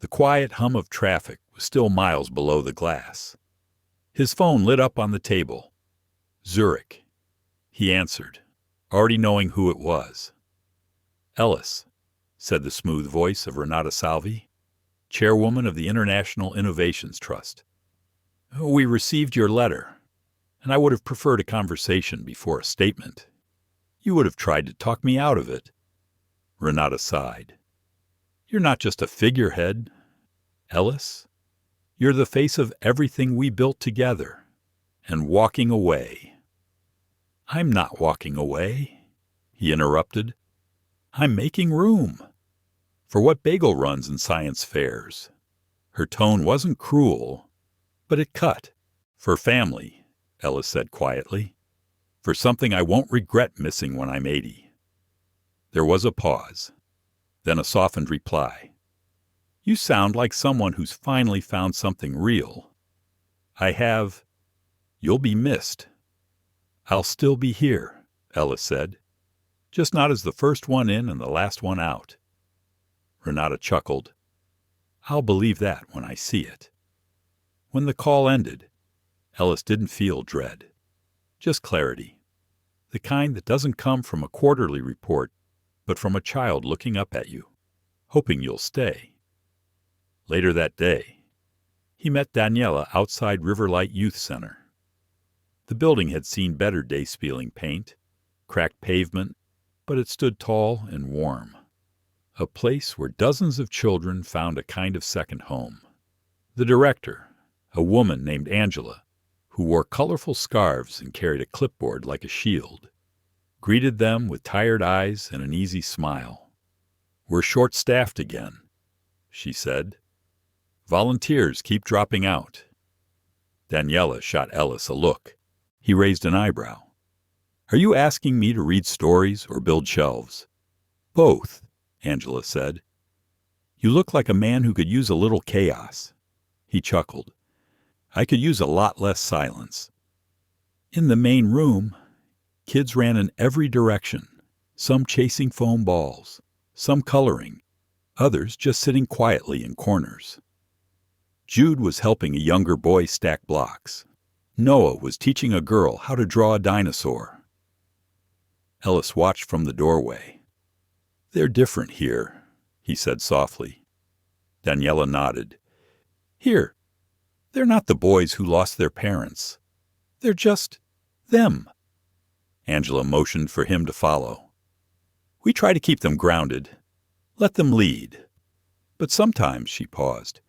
The quiet hum of traffic was still miles below the glass. His phone lit up on the table. Zurich. He answered, already knowing who it was. Ellis, said the smooth voice of Renata Salvi, chairwoman of the International Innovations Trust. We received your letter, and I would have preferred a conversation before a statement. You would have tried to talk me out of it. Renata sighed. You're not just a figurehead, Ellis. You're the face of everything we built together, and walking away. I'm not walking away, he interrupted. I'm making room. For what bagel runs in science fairs. Her tone wasn't cruel, but it cut. For family, Ellis said quietly. For something I won't regret missing when I'm 80. There was a pause, then a softened reply. You sound like someone who's finally found something real. I have. You'll be missed. I'll still be here, Ellis said. Just not as the first one in and the last one out. Renata chuckled. I'll believe that when I see it. When the call ended, Ellis didn't feel dread. Just clarity. The kind that doesn't come from a quarterly report, but from a child looking up at you, hoping you'll stay. Later that day, he met Daniela outside Riverlight Youth Center. The building had seen better day-spieling paint, cracked pavement, but it stood tall and warm. A place where dozens of children found a kind of second home. The director, a woman named Angela, who wore colorful scarves and carried a clipboard like a shield, greeted them with tired eyes and an easy smile. We're short-staffed again, she said. Volunteers keep dropping out. Daniela shot Ellis a look. He raised an eyebrow. Are you asking me to read stories or build shelves? Both, Angela said. You look like a man who could use a little chaos. He chuckled. I could use a lot less silence. In the main room, kids ran in every direction, some chasing foam balls, some coloring, others just sitting quietly in corners. Jude was helping a younger boy stack blocks. Noah was teaching a girl how to draw a dinosaur. Ellis watched from the doorway. They're different here, he said softly. Daniela nodded. Here, they're not the boys who lost their parents. They're just them. Angela motioned for him to follow. We try to keep them grounded. Let them lead. But sometimes, she paused,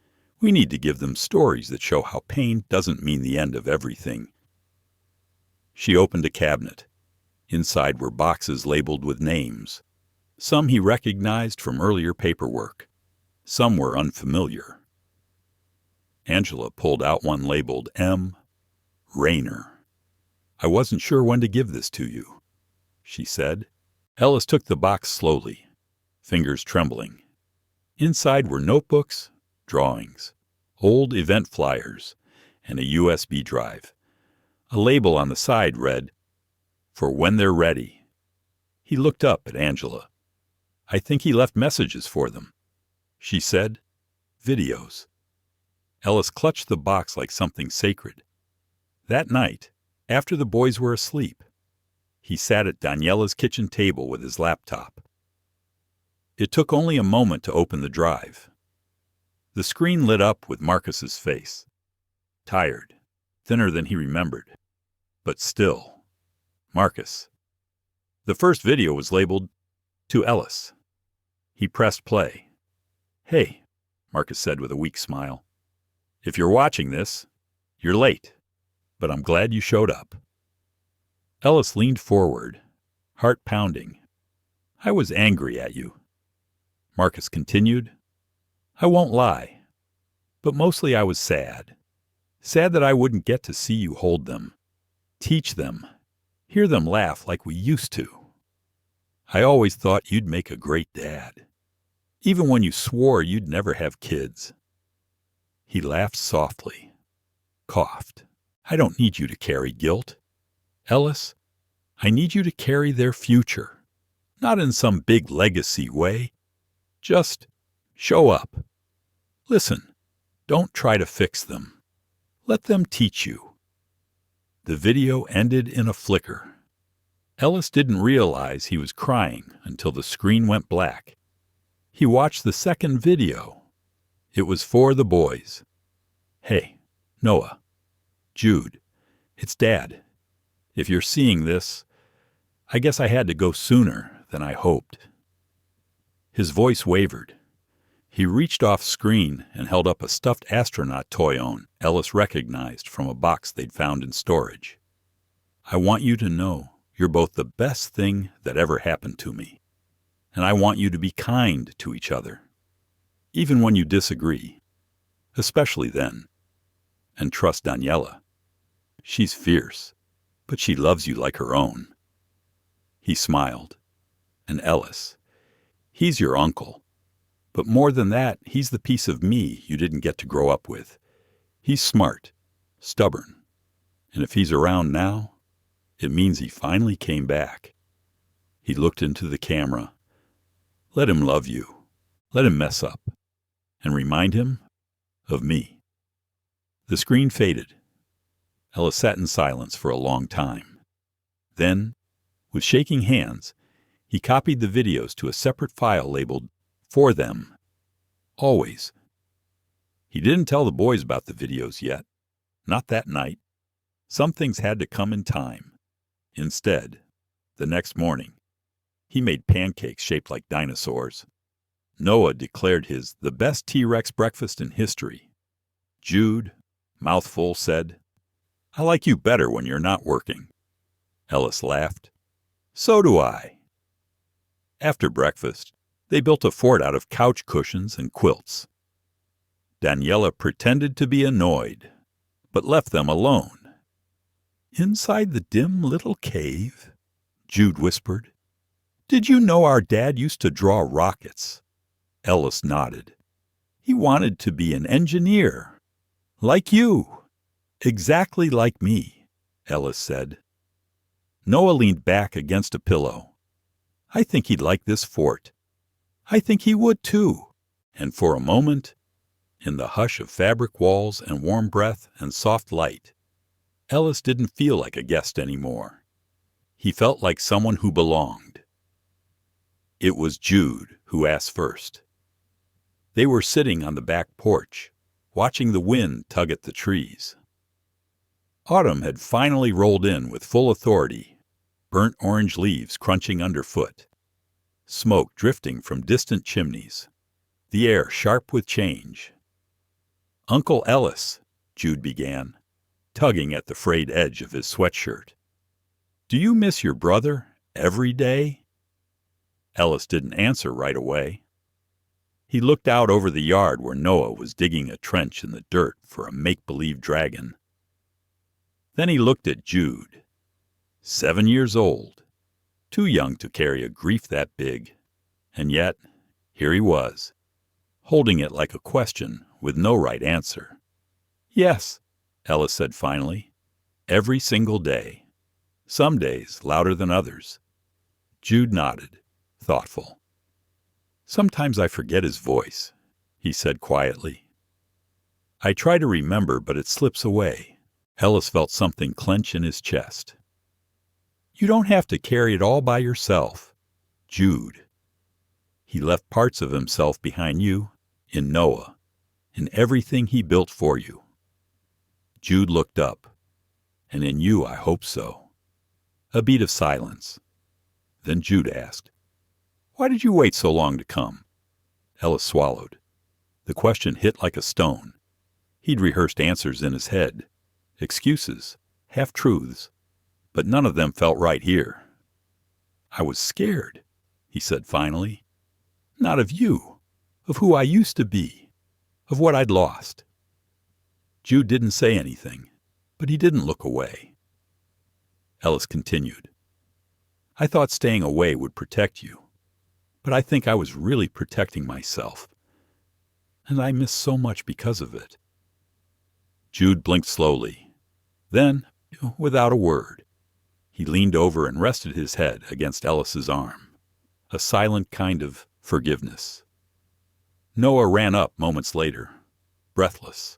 we need to give them stories that show how pain doesn't mean the end of everything. She opened a cabinet. Inside were boxes labeled with names. Some he recognized from earlier paperwork. Some were unfamiliar. Angela pulled out one labeled M. Raynor. I wasn't sure when to give this to you, she said. Ellis took the box slowly, fingers trembling. Inside were notebooks, drawings, old event flyers, and a USB drive. A label on the side read, "For when they're ready." He looked up at Angela. "I think he left messages for them." She said, "Videos." Ellis clutched the box like something sacred. That night, after the boys were asleep, he sat at Daniela's kitchen table with his laptop. It took only a moment to open the drive. The screen lit up with Marcus's face. Tired, thinner than he remembered. But still, Marcus. The first video was labeled, "To Ellis." He pressed play. "Hey," Marcus said with a weak smile. "If you're watching this, you're late, but I'm glad you showed up." Ellis leaned forward, heart pounding. "I was angry at you." Marcus continued, "I won't lie, but mostly I was sad. Sad that I wouldn't get to see you hold them, teach them, hear them laugh like we used to. I always thought you'd make a great dad, even when you swore you'd never have kids." He laughed softly, coughed. "I don't need you to carry guilt. Ellis, I need you to carry their future, not in some big legacy way. Just show up. Listen, don't try to fix them. Let them teach you." The video ended in a flicker. Ellis didn't realize he was crying until the screen went black. He watched the second video. It was for the boys. "Hey, Noah, Jude, it's Dad. If you're seeing this, I guess I had to go sooner than I hoped." His voice wavered. He reached off screen and held up a stuffed astronaut toy Ellis recognized from a box they'd found in storage. "I want you to know you're both the best thing that ever happened to me. And I want you to be kind to each other, even when you disagree, especially then. And trust Daniela. She's fierce, but she loves you like her own." He smiled. "And Ellis, he's your uncle. But more than that, he's the piece of me you didn't get to grow up with. He's smart, stubborn. And if he's around now, it means he finally came back." He looked into the camera. "Let him love you. Let him mess up. And remind him of me." The screen faded. Ellis sat in silence for a long time. Then, with shaking hands, he copied the videos to a separate file labeled, "For them. Always." He didn't tell the boys about the videos yet. Not that night. Some things had to come in time. Instead, the next morning, he made pancakes shaped like dinosaurs. Noah declared his the best T-Rex breakfast in history. Jude, mouthful, said, "I like you better when you're not working." Ellis laughed. "So do I." After breakfast, they built a fort out of couch cushions and quilts. Daniela pretended to be annoyed, but left them alone. "Inside the dim little cave," Jude whispered. "Did you know our dad used to draw rockets?" Ellis nodded. "He wanted to be an engineer. Like you. Exactly like me," Ellis said. Noah leaned back against a pillow. "I think he'd like this fort. I think he would too." And for a moment, in the hush of fabric walls and warm breath and soft light, Ellis didn't feel like a guest anymore. He felt like someone who belonged. It was Jude who asked first. They were sitting on the back porch, watching the wind tug at the trees. Autumn had finally rolled in with full authority, burnt orange leaves crunching underfoot, smoke drifting from distant chimneys, the air sharp with change. "Uncle Ellis," Jude began, tugging at the frayed edge of his sweatshirt. "Do you miss your brother every day?" Ellis didn't answer right away. He looked out over the yard where Noah was digging a trench in the dirt for a make-believe dragon. Then he looked at Jude. 7 years old, too young to carry a grief that big. And yet, here he was, holding it like a question with no right answer. "Yes," Ellis said finally. Every single day. Some days louder than others. Jude nodded, thoughtful. Sometimes I forget his voice, he said quietly. I try to remember, but it slips away. Ellis felt something clench in his chest. You don't have to carry it all by yourself, Jude. He left parts of himself behind you, in Noah, in everything he built for you. Jude looked up. And in you, I hope so. A beat of silence. Then Jude asked, Why did you wait so long to come? Ellis swallowed. The question hit like a stone. He'd rehearsed answers in his head, excuses, half-truths, but none of them felt right here. I was scared, he said finally. Not of you, of who I used to be, of what I'd lost. Jude didn't say anything, but he didn't look away. Ellis continued. I thought staying away would protect you, but I think I was really protecting myself, and I missed so much because of it. Jude blinked slowly. Then, without a word, he leaned over and rested his head against Ellis's arm, a silent kind of forgiveness. Noah ran up moments later, breathless.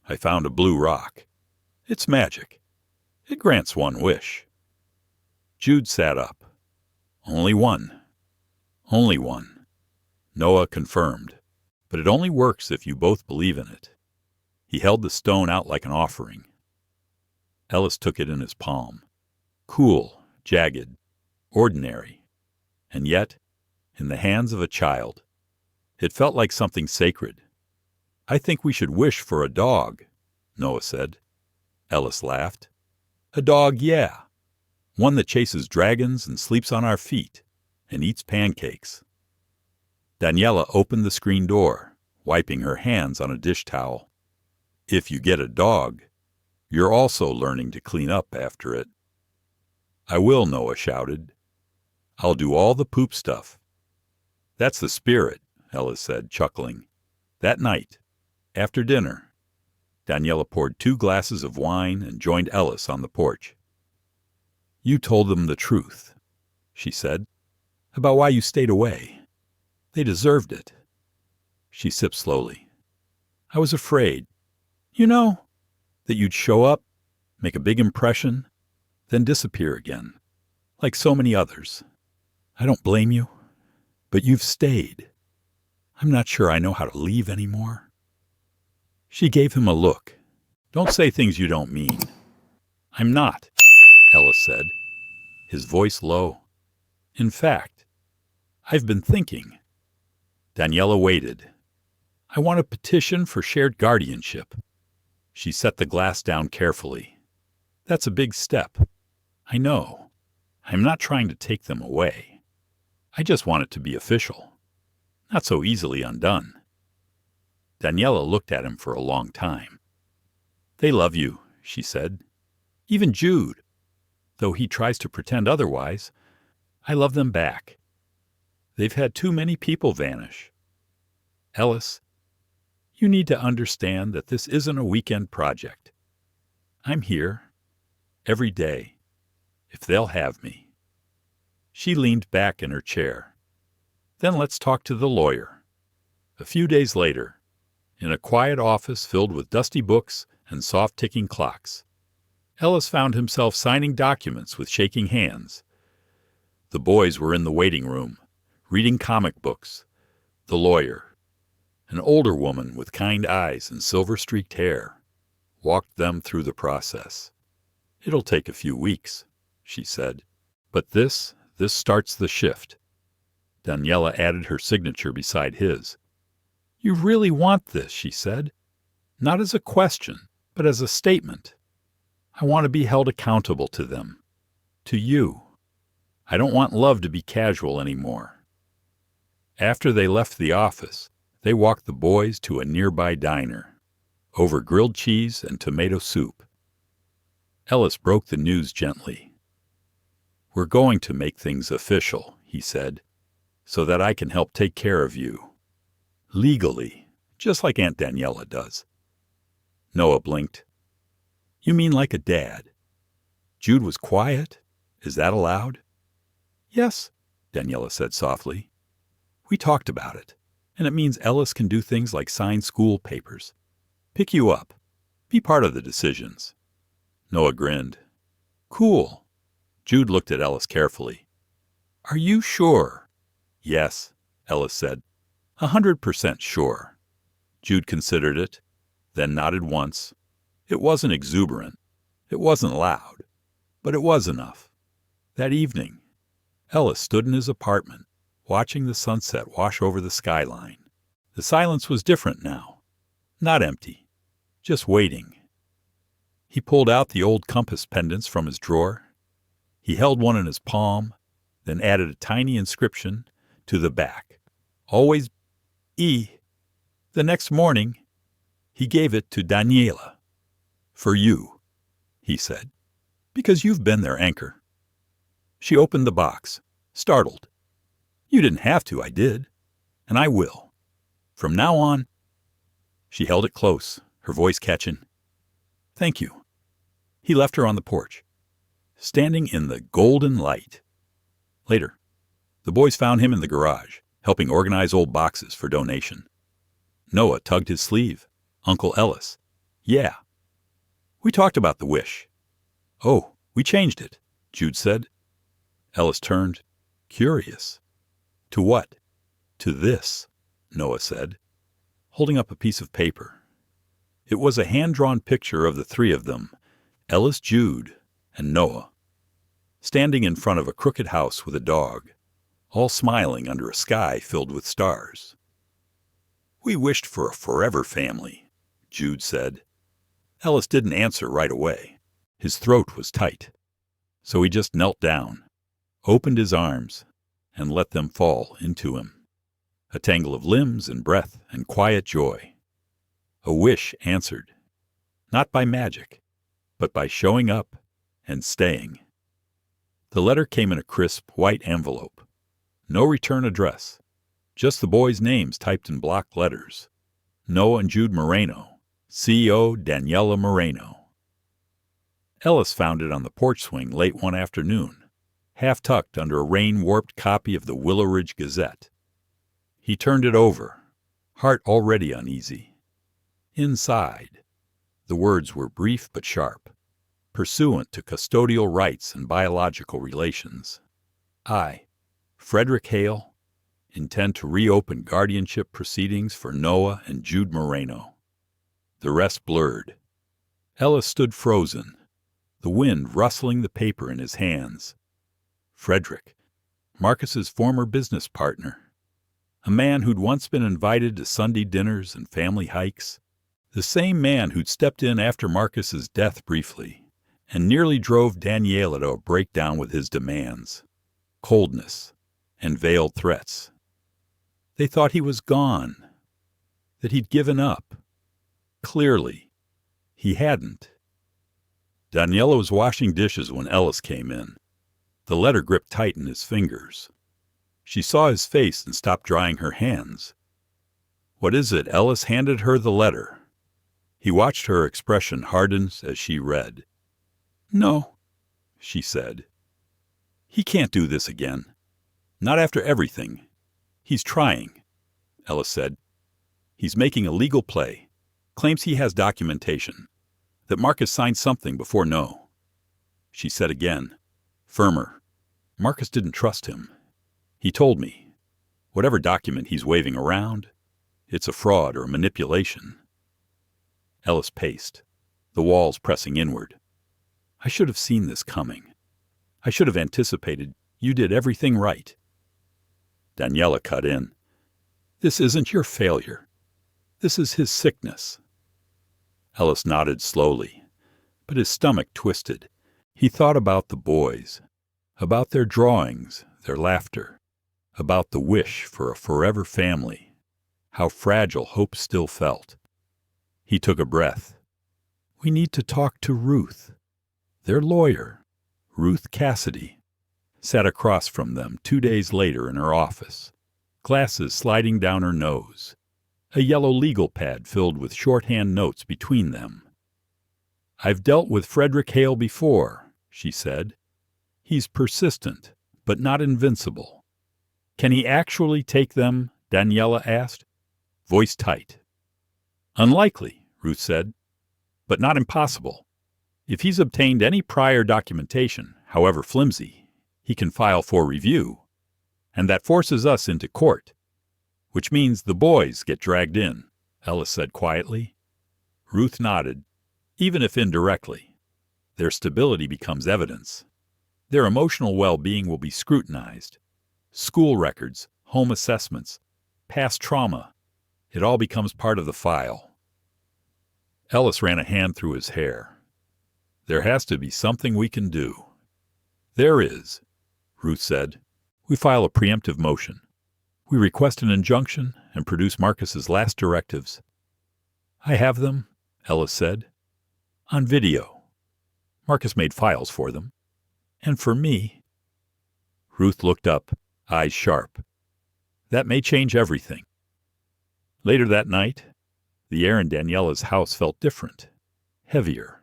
I found a blue rock. It's magic. It grants one wish. Jude sat up. Only one. Only one. Noah confirmed, but it only works if you both believe in it. He held the stone out like an offering. Ellis took it in his palm. Cool, jagged, ordinary, and yet, in the hands of a child, it felt like something sacred. I think we should wish for a dog, Noah said. Ellis laughed. A dog, yeah. One that chases dragons and sleeps on our feet and eats pancakes. Daniela opened the screen door, wiping her hands on a dish towel. If you get a dog, you're also learning to clean up after it. I will, Noah shouted. I'll do all the poop stuff. That's the spirit, Ellis said, chuckling. That night, after dinner, Daniela poured 2 glasses of wine and joined Ellis on the porch. You told them the truth, she said, about why you stayed away. They deserved it. She sipped slowly. I was afraid, that you'd show up, make a big impression, then disappear again, like so many others. I don't blame you, but you've stayed. I'm not sure I know how to leave anymore. She gave him a look. Don't say things you don't mean. I'm not, Ellis said, his voice low. In fact, I've been thinking. Daniela waited. I want a petition for shared guardianship. She set the glass down carefully. That's a big step. I know. I'm not trying to take them away. I just want it to be official. Not so easily undone. Daniela looked at him for a long time. They love you, she said. Even Jude. Though he tries to pretend otherwise, I love them back. They've had too many people vanish. Ellis, you need to understand that this isn't a weekend project. I'm here, every day, if they'll have me. She leaned back in her chair. Then let's talk to the lawyer. A few days later, in a quiet office filled with dusty books and soft-ticking clocks, Ellis found himself signing documents with shaking hands. The boys were in the waiting room, reading comic books. The lawyer, an older woman with kind eyes and silver-streaked hair, walked them through the process. It'll take a few weeks, she said, but this starts the shift. Daniela added her signature beside his. You really want this, she said. Not as a question, but as a statement. I want to be held accountable to them. To you. I don't want love to be casual anymore. After they left the office, they walked the boys to a nearby diner, over grilled cheese and tomato soup. Ellis broke the news gently. We're going to make things official, he said, so that I can help take care of you. Legally, just like Aunt Daniela does. Noah blinked. You mean like a dad? Jude was quiet. Is that allowed? Yes, Daniela said softly. We talked about it, and it means Ellis can do things like sign school papers, pick you up, be part of the decisions. Noah grinned. Cool. Jude looked at Ellis carefully. Are you sure? Yes, Ellis said. 100% sure. Jude considered it, then nodded once. It wasn't exuberant. It wasn't loud. But it was enough. That evening, Ellis stood in his apartment, watching the sunset wash over the skyline. The silence was different now. Not empty. Just waiting. He pulled out the old compass pendants from his drawer. He held one in his palm, then added a tiny inscription to the back. Always E. The next morning, he gave it to Daniela. For you, he said, because you've been their anchor. She opened the box, startled. You didn't have to, I did. And I will. From now on. She held it close, her voice catching. Thank you. He left her on the porch, standing in the golden light. Later, the boys found him in the garage, helping organize old boxes for donation. Noah tugged his sleeve. Uncle Ellis. Yeah. We talked about the wish. Oh, we changed it, Jude said. Ellis turned, curious. To what? To this, Noah said, holding up a piece of paper. It was a hand-drawn picture of the three of them, Ellis, Jude, and Noah, standing in front of a crooked house with a dog, all smiling under a sky filled with stars. We wished for a forever family, Jude said. Ellis didn't answer right away. His throat was tight. So he just knelt down, opened his arms, and let them fall into him. A tangle of limbs and breath and quiet joy. A wish answered, not by magic, but by showing up and staying. The letter came in a crisp white envelope. No return address, just the boys' names typed in block letters. Noah and Jude Moreno, CEO Daniela Moreno. Ellis found it on the porch swing late one afternoon, half-tucked under a rain-warped copy of the Willow Ridge Gazette. He turned it over, heart already uneasy. Inside, the words were brief but sharp, pursuant to custodial rights and biological relations. I, Frederick Hale, intend to reopen guardianship proceedings for Noah and Jude Moreno. The rest blurred. Ellis stood frozen, the wind rustling the paper in his hands. Frederick, Marcus's former business partner, a man who'd once been invited to Sunday dinners and family hikes, the same man who'd stepped in after Marcus's death briefly and nearly drove Daniela to a breakdown with his demands, coldness, and veiled threats. They thought he was gone, that he'd given up. Clearly, he hadn't. Daniela was washing dishes when Ellis came in. The letter gripped tight in his fingers. She saw his face and stopped drying her hands. What is it? Ellis handed her the letter. He watched her expression harden as she read. No, she said. He can't do this again. Not after everything. He's trying, Ellis said. He's making a legal play. Claims he has documentation. That Marcus signed something before no. She said again, firmer. Marcus didn't trust him. He told me, whatever document he's waving around, it's a fraud or a manipulation. Ellis paced, the walls pressing inward. I should have seen this coming. I should have anticipated you did everything right. Daniela cut in. This isn't your failure. This is his sickness. Ellis nodded slowly, but his stomach twisted. He thought about the boys, about their drawings, their laughter, about the wish for a forever family, how fragile hope still felt. He took a breath. We need to talk to Ruth. Their lawyer, Ruth Cassidy, sat across from them 2 days later in her office, glasses sliding down her nose, a yellow legal pad filled with shorthand notes between them. I've dealt with Frederick Hale before, she said. He's persistent, but not invincible. Can he actually take them? Daniela asked, voice tight. Unlikely, Ruth said, but not impossible. If he's obtained any prior documentation, however flimsy, he can file for review, and that forces us into court, which means the boys get dragged in, Ellis said quietly. Ruth nodded, even if indirectly. Their stability becomes evidence. Their emotional well-being will be scrutinized. School records, home assessments, past trauma, it all becomes part of the file. Ellis ran a hand through his hair. There has to be something we can do. There is, Ruth said. We file a preemptive motion. We request an injunction and produce Marcus's last directives. I have them, Ellis said. On video. Marcus made files for them. And for me. Ruth looked up, eyes sharp. That may change everything. Later that night, the air in Daniela's house felt different, heavier.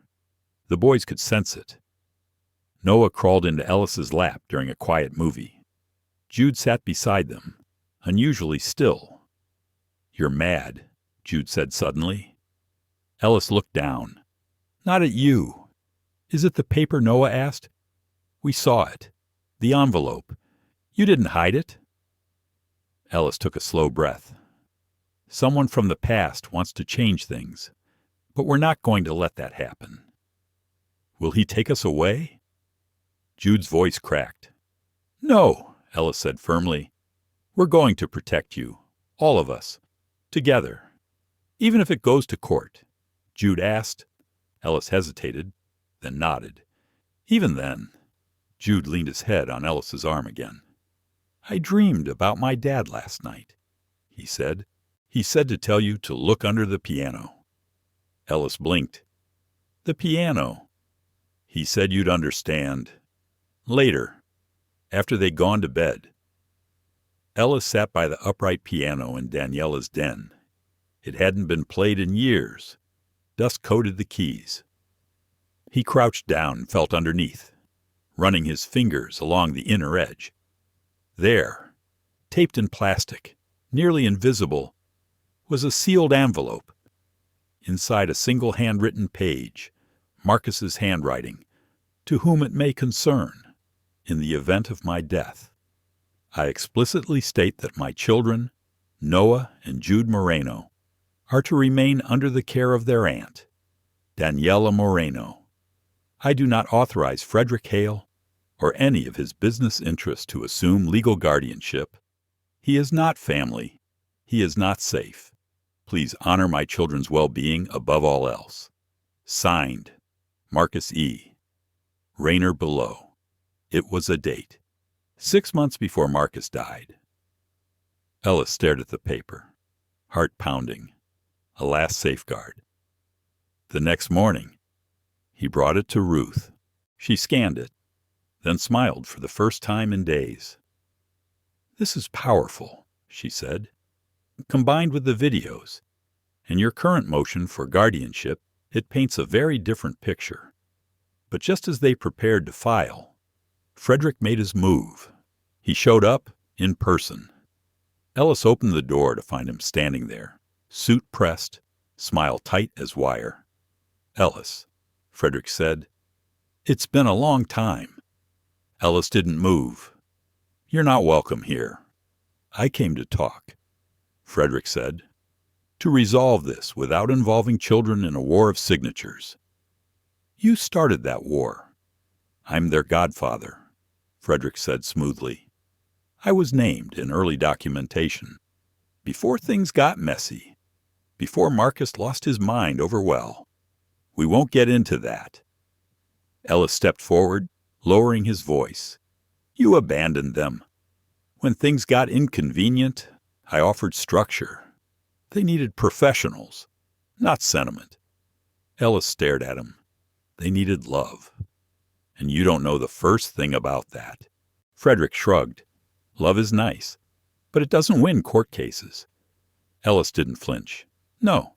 The boys could sense it. Noah crawled into Ellis's lap during a quiet movie. Jude sat beside them, unusually still. You're mad, Jude said suddenly. Ellis looked down. Not at you. Is it the paper? Noah asked. We saw it. The envelope. You didn't hide it. Ellis took a slow breath. Someone from the past wants to change things, but we're not going to let that happen. Will he take us away? Jude's voice cracked. No, Ellis said firmly. We're going to protect you, all of us, together. Even if it goes to court. Jude asked. Ellis hesitated, then nodded. Even then, Jude leaned his head on Ellis's arm again. I dreamed about my dad last night, he said. He said to tell you to look under the piano. Ellis blinked. The piano. He said you'd understand. Later, after they'd gone to bed. Ellis sat by the upright piano in Daniela's den. It hadn't been played in years. Dust coated the keys. He crouched down and felt underneath, running his fingers along the inner edge. There, taped in plastic, nearly invisible, was a sealed envelope. Inside a single handwritten page, Marcus's handwriting, to whom it may concern, in the event of my death. I explicitly state that my children, Noah and Jude Moreno, are to remain under the care of their aunt, Daniela Moreno. I do not authorize Frederick Hale or any of his business interests to assume legal guardianship. He is not family. He is not safe. Please honor my children's well-being above all else. Signed, Marcus E. Raynor below. It was a date. 6 months before Marcus died. Ellis stared at the paper, heart pounding, a last safeguard. The next morning, he brought it to Ruth. She scanned it, then smiled for the first time in days. This is powerful, she said. Combined with the videos and your current motion for guardianship, it paints a very different picture. But just as they prepared to file, Frederick made his move. He showed up in person. Ellis opened the door to find him standing there, suit pressed, smile tight as wire. Ellis, Frederick said, it's been a long time. Ellis didn't move. You're not welcome here. I came to talk. Frederick said, to resolve this without involving children in a war of signatures. You started that war. I'm their godfather, Frederick said smoothly. I was named in early documentation. Before things got messy. Before Marcus lost his mind over well. We won't get into that. Ellis stepped forward, lowering his voice. You abandoned them. When things got inconvenient, I offered structure. They needed professionals, not sentiment. Ellis stared at him. They needed love. And you don't know the first thing about that. Frederick shrugged. Love is nice, but it doesn't win court cases. Ellis didn't flinch. No,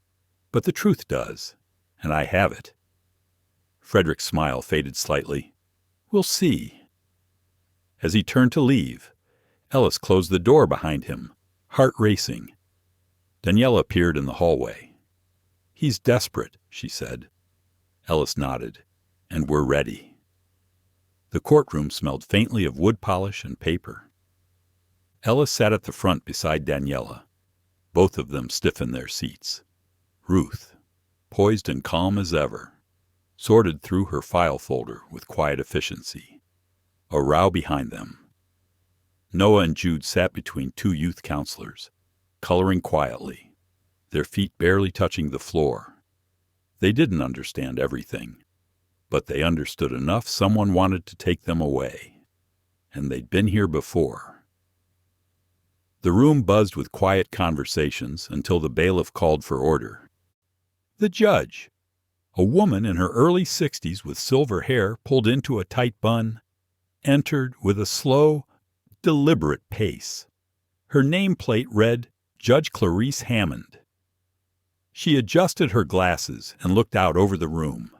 but the truth does, and I have it. Frederick's smile faded slightly. We'll see." As he turned to leave, Ellis closed the door behind him, heart racing. Daniela appeared in the hallway. "He's desperate," she said. Ellis nodded. "And we're ready." The courtroom smelled faintly of wood polish and paper. Ellis sat at the front beside Daniela. Both of them stiff in their seats. Ruth, poised and calm as ever, sorted through her file folder with quiet efficiency. A row behind them. Noah and Jude sat between two youth counselors, coloring quietly, their feet barely touching the floor. They didn't understand everything, but they understood enough someone wanted to take them away, and they'd been here before. The room buzzed with quiet conversations until the bailiff called for order. The judge, a woman in her early 60s with silver hair pulled into a tight bun, entered with a slow, deliberate pace. Her nameplate read, Judge Clarice Hammond. She adjusted her glasses and looked out over the room.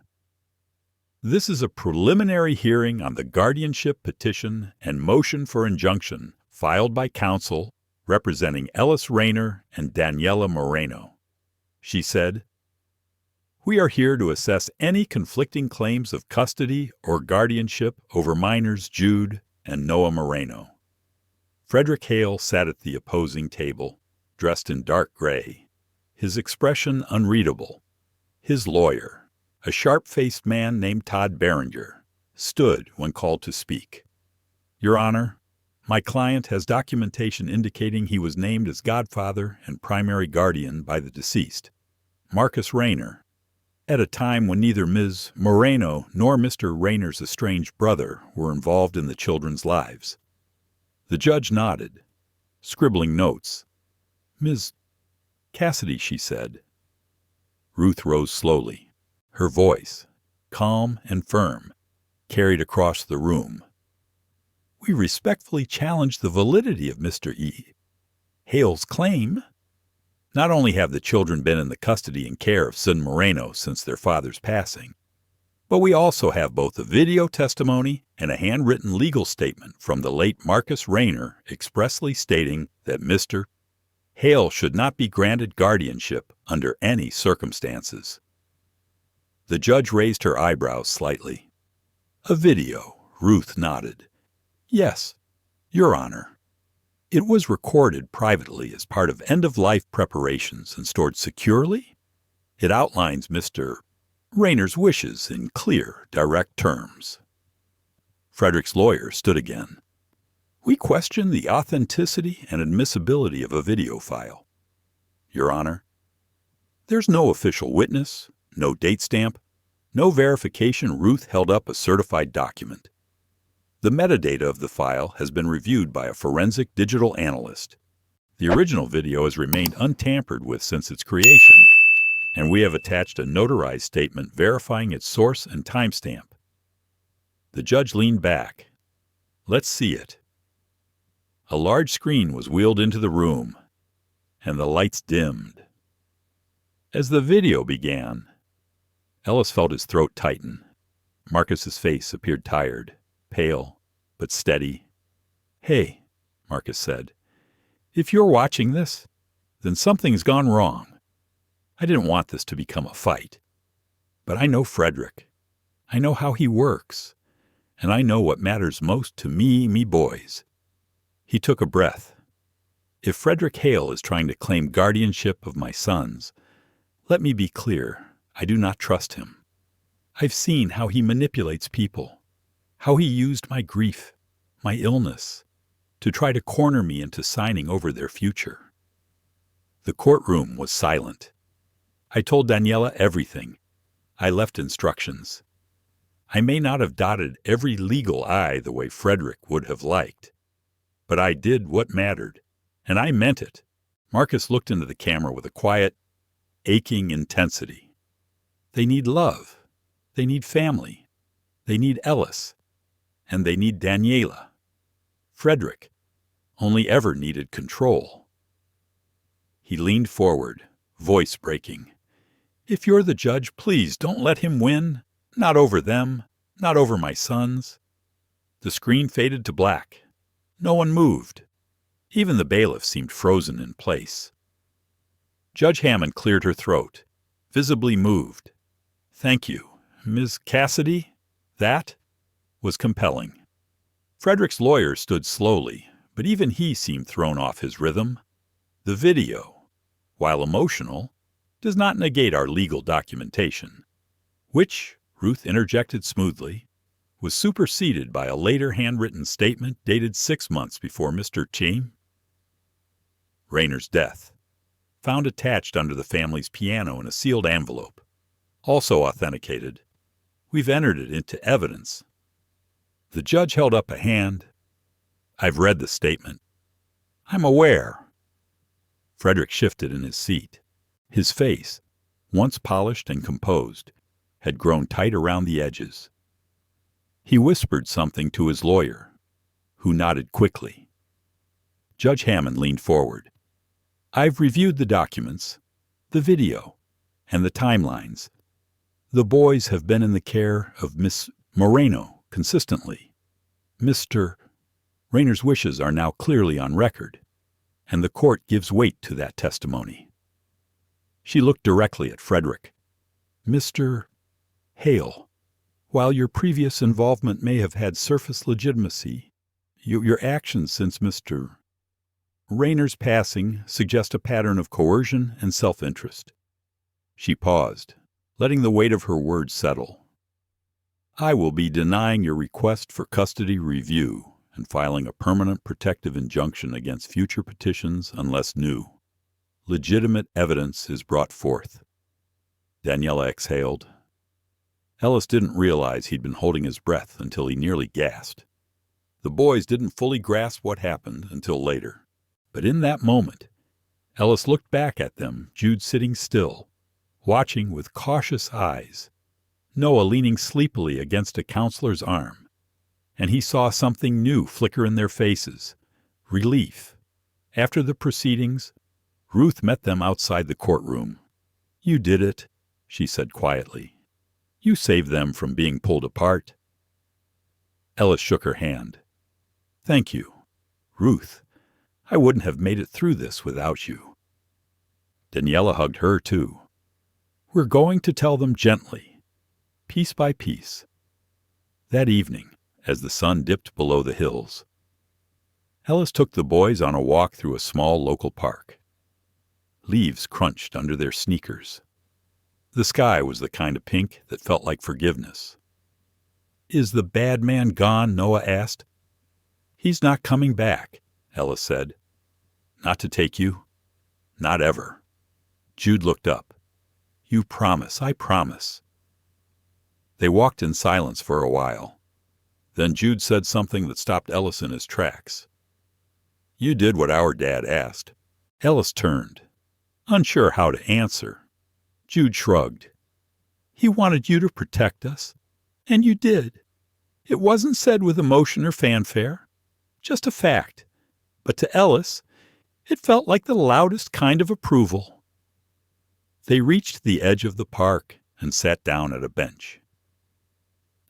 "This is a preliminary hearing on the guardianship petition and motion for injunction filed by counsel representing Ellis Raynor and Daniela Moreno," she said. "We are here to assess any conflicting claims of custody or guardianship over minors Jude and Noah Moreno." Frederick Hale sat at the opposing table, dressed in dark gray, his expression unreadable. His lawyer, a sharp-faced man named Todd Berenger, stood when called to speak. "Your Honor, my client has documentation indicating he was named as godfather and primary guardian by the deceased, Marcus Raynor, at a time when neither Ms. Moreno nor Mr. Raynor's estranged brother were involved in the children's lives." The judge nodded, scribbling notes. "Ms. Cassidy," she said. Ruth rose slowly, her voice, calm and firm, carried across the room. "We respectfully challenge the validity of Mr. E. Hale's claim. Not only have the children been in the custody and care of Sid Moreno since their father's passing, but we also have both a video testimony and a handwritten legal statement from the late Marcus Raynor expressly stating that Mr. Hale should not be granted guardianship under any circumstances." The judge raised her eyebrows slightly. "A video," Ruth nodded. "Yes, Your Honor. It was recorded privately as part of end-of-life preparations and stored securely. It outlines Mr. Raynor's wishes in clear, direct terms." Frederick's lawyer stood again. "We question the authenticity and admissibility of a video file. Your Honor, there's no official witness, no date stamp, no verification Ruth held up a certified document. The metadata of the file has been reviewed by a forensic digital analyst. The original video has remained untampered with since its creation, and we have attached a notarized statement verifying its source and timestamp." The judge leaned back. "Let's see it." A large screen was wheeled into the room, and the lights dimmed. As the video began, Ellis felt his throat tighten. Marcus's face appeared tired, pale, but steady. "Hey," Marcus said, "if you're watching this, then something's gone wrong. I didn't want this to become a fight. But I know Frederick. I know how he works. And I know what matters most to me boys." He took a breath. "If Frederick Hale is trying to claim guardianship of my sons, let me be clear, I do not trust him. I've seen how he manipulates people, how he used my grief, my illness, to try to corner me into signing over their future." The courtroom was silent. I told Daniela everything. I left instructions. I may not have dotted every legal I the way Frederick would have liked, but I did what mattered, and I meant it. Marcus looked into the camera with a quiet, aching intensity. "They need love. They need family. They need Ellis. And they need Daniela. Frederick only ever needed control." He leaned forward, voice breaking. "If you're the judge, please don't let him win. Not over them. Not over my sons. The screen faded to black. No one moved. Even the bailiff seemed frozen in place. Judge Hammond cleared her throat, visibly moved. "Thank you, Ms. Cassidy." That was compelling. Frederick's lawyer stood slowly, but even he seemed thrown off his rhythm. The video, while emotional, does not negate our legal documentation, which, Ruth interjected smoothly, was superseded by a later handwritten statement dated 6 months before Mr. Raynor's death, found attached under the family's piano in a sealed envelope. Also authenticated. We've entered it into evidence. The judge held up a hand. "I've read the statement. I'm aware." Frederick shifted in his seat. His face, once polished and composed, had grown tight around the edges. He whispered something to his lawyer, who nodded quickly. Judge Hammond leaned forward. "I've reviewed the documents, the video, and the timelines. The boys have been in the care of Miss Moreno consistently. Mr. Raynor's wishes are now clearly on record, and the court gives weight to that testimony." She looked directly at Frederick. "Mr. Hale, while your previous involvement may have had surface legitimacy, your actions since Mr. Raynor's passing suggest a pattern of coercion and self-interest." She paused, letting the weight of her words settle. "I will be denying your request for custody review and filing a permanent protective injunction against future petitions unless new, legitimate evidence is brought forth." Daniela exhaled. Ellis didn't realize he'd been holding his breath until he nearly gasped. The boys didn't fully grasp what happened until later. But in that moment, Ellis looked back at them, Jude sitting still, watching with cautious eyes, Noah leaning sleepily against a counselor's arm, and he saw something new flicker in their faces, relief. After the proceedings, Ruth met them outside the courtroom. "You did it," she said quietly. "You saved them from being pulled apart." Ellis shook her hand. "Thank you, Ruth. I wouldn't have made it through this without you." Daniela hugged her, too. "We're going to tell them gently, piece by piece." That evening, as the sun dipped below the hills, Ellis took the boys on a walk through a small local park. Leaves crunched under their sneakers. The sky was the kind of pink that felt like forgiveness. "Is the bad man gone?" Noah asked. "He's not coming back," Ellis said. "Not to take you? Not ever." Jude looked up. "You promise, I promise." They walked in silence for a while. Then Jude said something that stopped Ellis in his tracks. "You did what our dad asked." Ellis turned, unsure how to answer. Jude shrugged. "He wanted you to protect us, and you did. It wasn't said with emotion or fanfare, just a fact. But to Ellis, it felt like the loudest kind of approval." They reached the edge of the park and sat down at a bench.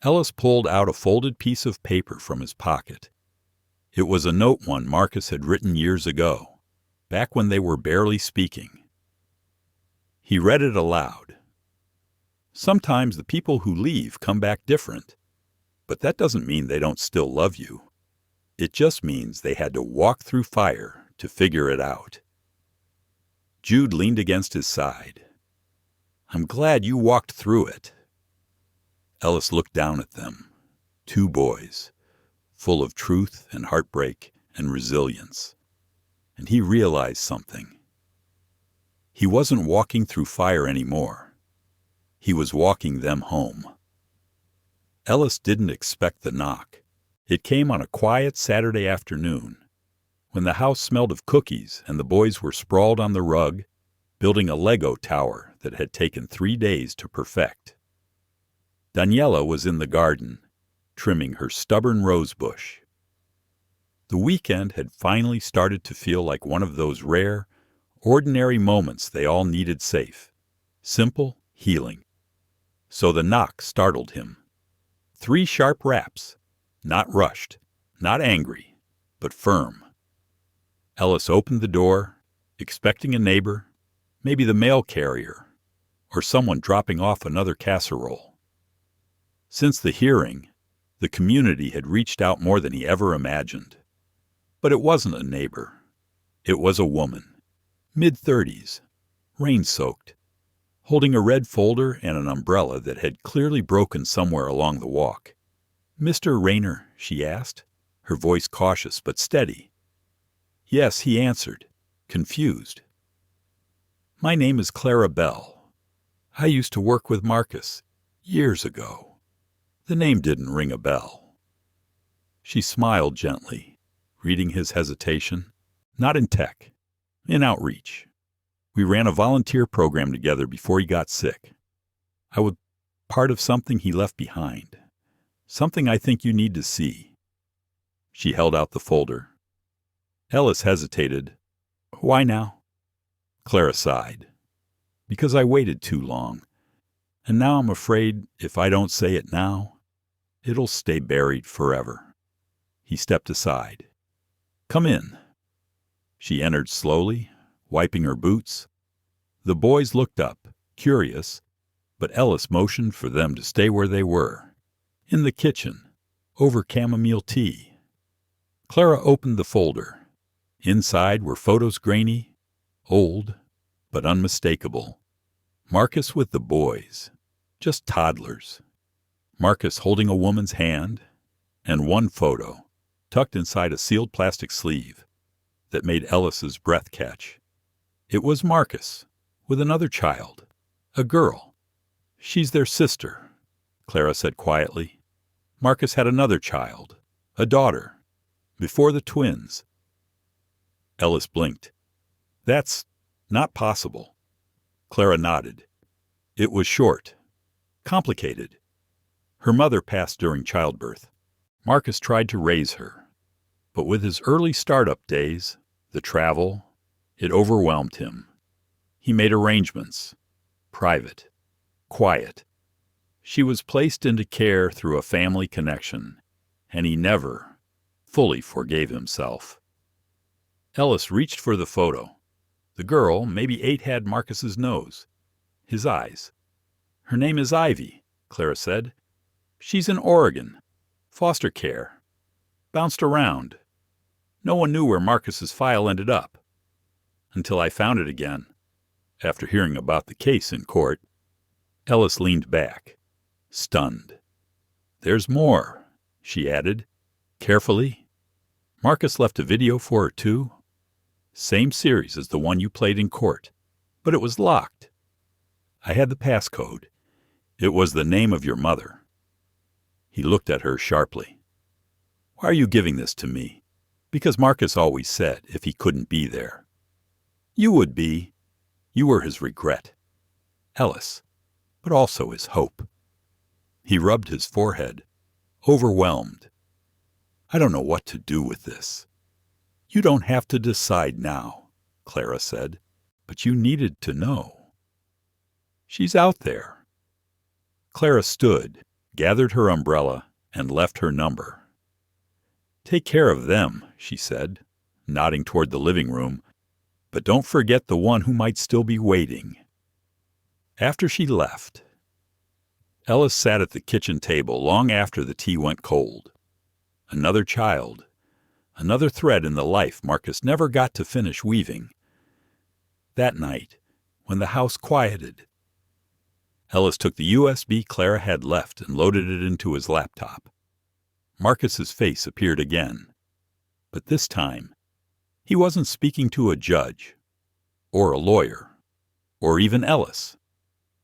Ellis pulled out a folded piece of paper from his pocket. It was a note one Marcus had written years ago, back when they were barely speaking. He read it aloud. "Sometimes the people who leave come back different, but that doesn't mean they don't still love you. It just means they had to walk through fire to figure it out." Jude leaned against his side. "I'm glad you walked through it." Ellis looked down at them, 2 boys, full of truth and heartbreak and resilience, and he realized something. He wasn't walking through fire anymore. He was walking them home. Ellis didn't expect the knock. It came on a quiet Saturday afternoon, when the house smelled of cookies and the boys were sprawled on the rug, building a Lego tower that had taken 3 days to perfect. Daniela was in the garden, trimming her stubborn rose bush. The weekend had finally started to feel like one of those rare, ordinary moments they all needed safe, simple, healing. So the knock startled him. 3 sharp raps, Not rushed, not angry, but firm. Ellis opened the door, expecting a neighbor, maybe the mail carrier, or someone dropping off another casserole. Since the hearing, the community had reached out more than he ever imagined. But it wasn't a neighbor. It was a woman, mid-30s, rain-soaked, holding a red folder and an umbrella that had clearly broken somewhere along the walk. "Mr. Raynor," she asked, her voice cautious but steady. "Yes," he answered, confused. "My name is Clara Bell. I used to work with Marcus years ago." The name didn't ring a bell. She smiled gently, reading his hesitation. "Not in tech, in outreach. We ran a volunteer program together before he got sick. I was part of something he left behind, something I think you need to see." She held out the folder. Ellis hesitated. "Why now?" Clara sighed. "Because I waited too long, and now I'm afraid if I don't say it now, it'll stay buried forever." He stepped aside. "Come in." She entered slowly, wiping her boots. The boys looked up, curious, but Ellis motioned for them to stay where they were, in the kitchen, over chamomile tea. Clara opened the folder. Inside were photos grainy, old, but unmistakable. Marcus with the boys, just toddlers. Marcus holding a woman's hand, and one photo, tucked inside a sealed plastic sleeve, that made Ellis's breath catch. It was Marcus, with another child, a girl. "She's their sister," Clara said quietly. "Marcus had another child, a daughter, before the twins." Ellis blinked. "That's not possible." Clara nodded. "It was short, complicated. Her mother passed during childbirth. Marcus tried to raise her, but with his early startup days, the travel, it overwhelmed him. He made arrangements, private, quiet. She was placed into care through a family connection, and he never fully forgave himself." Ellis reached for the photo. The girl, maybe 8, had Marcus's nose, his eyes. "Her name is Ivy," Clara said. "She's in Oregon, foster care. Bounced around. No one knew where Marcus's file ended up. Until I found it again, after hearing about the case in court." Ellis leaned back, stunned. "There's more," she added, carefully. "Marcus left a video for her, too. Same series as the one you played in court, but it was locked. I had the passcode. It was the name of your mother." He looked at her sharply. "Why are you giving this to me?" "Because Marcus always said if he couldn't be there." "You would be. You were his regret, Ellis, but also his hope." He rubbed his forehead, overwhelmed. "I don't know what to do with this." "You don't have to decide now," Clara said, "but you needed to know. She's out there." Clara stood, gathered her umbrella, and left her number. "Take care of them," she said, nodding toward the living room, "but don't forget the one who might still be waiting." After she left, Ellis sat at the kitchen table long after the tea went cold. Another child, another thread in the life Marcus never got to finish weaving. That night, when the house quieted, Ellis took the USB Clara had left and loaded it into his laptop. Marcus's face appeared again, but this time, he wasn't speaking to a judge, or a lawyer, or even Ellis.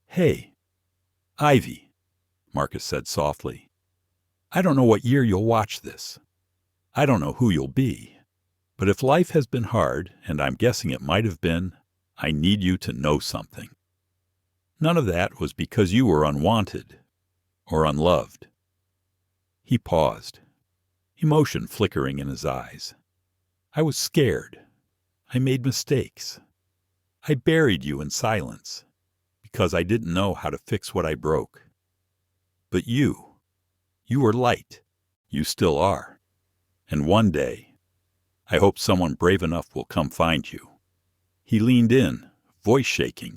"Hey, Ivy," Marcus said softly. "I don't know what year you'll watch this. I don't know who you'll be. But if life has been hard, and I'm guessing it might have been, I need you to know something. None of that was because you were unwanted or unloved." He paused, emotion flickering in his eyes. "I was scared. I made mistakes. I buried you in silence because I didn't know how to fix what I broke. But you were light. You still are. And one day, I hope someone brave enough will come find you." He leaned in, voice shaking.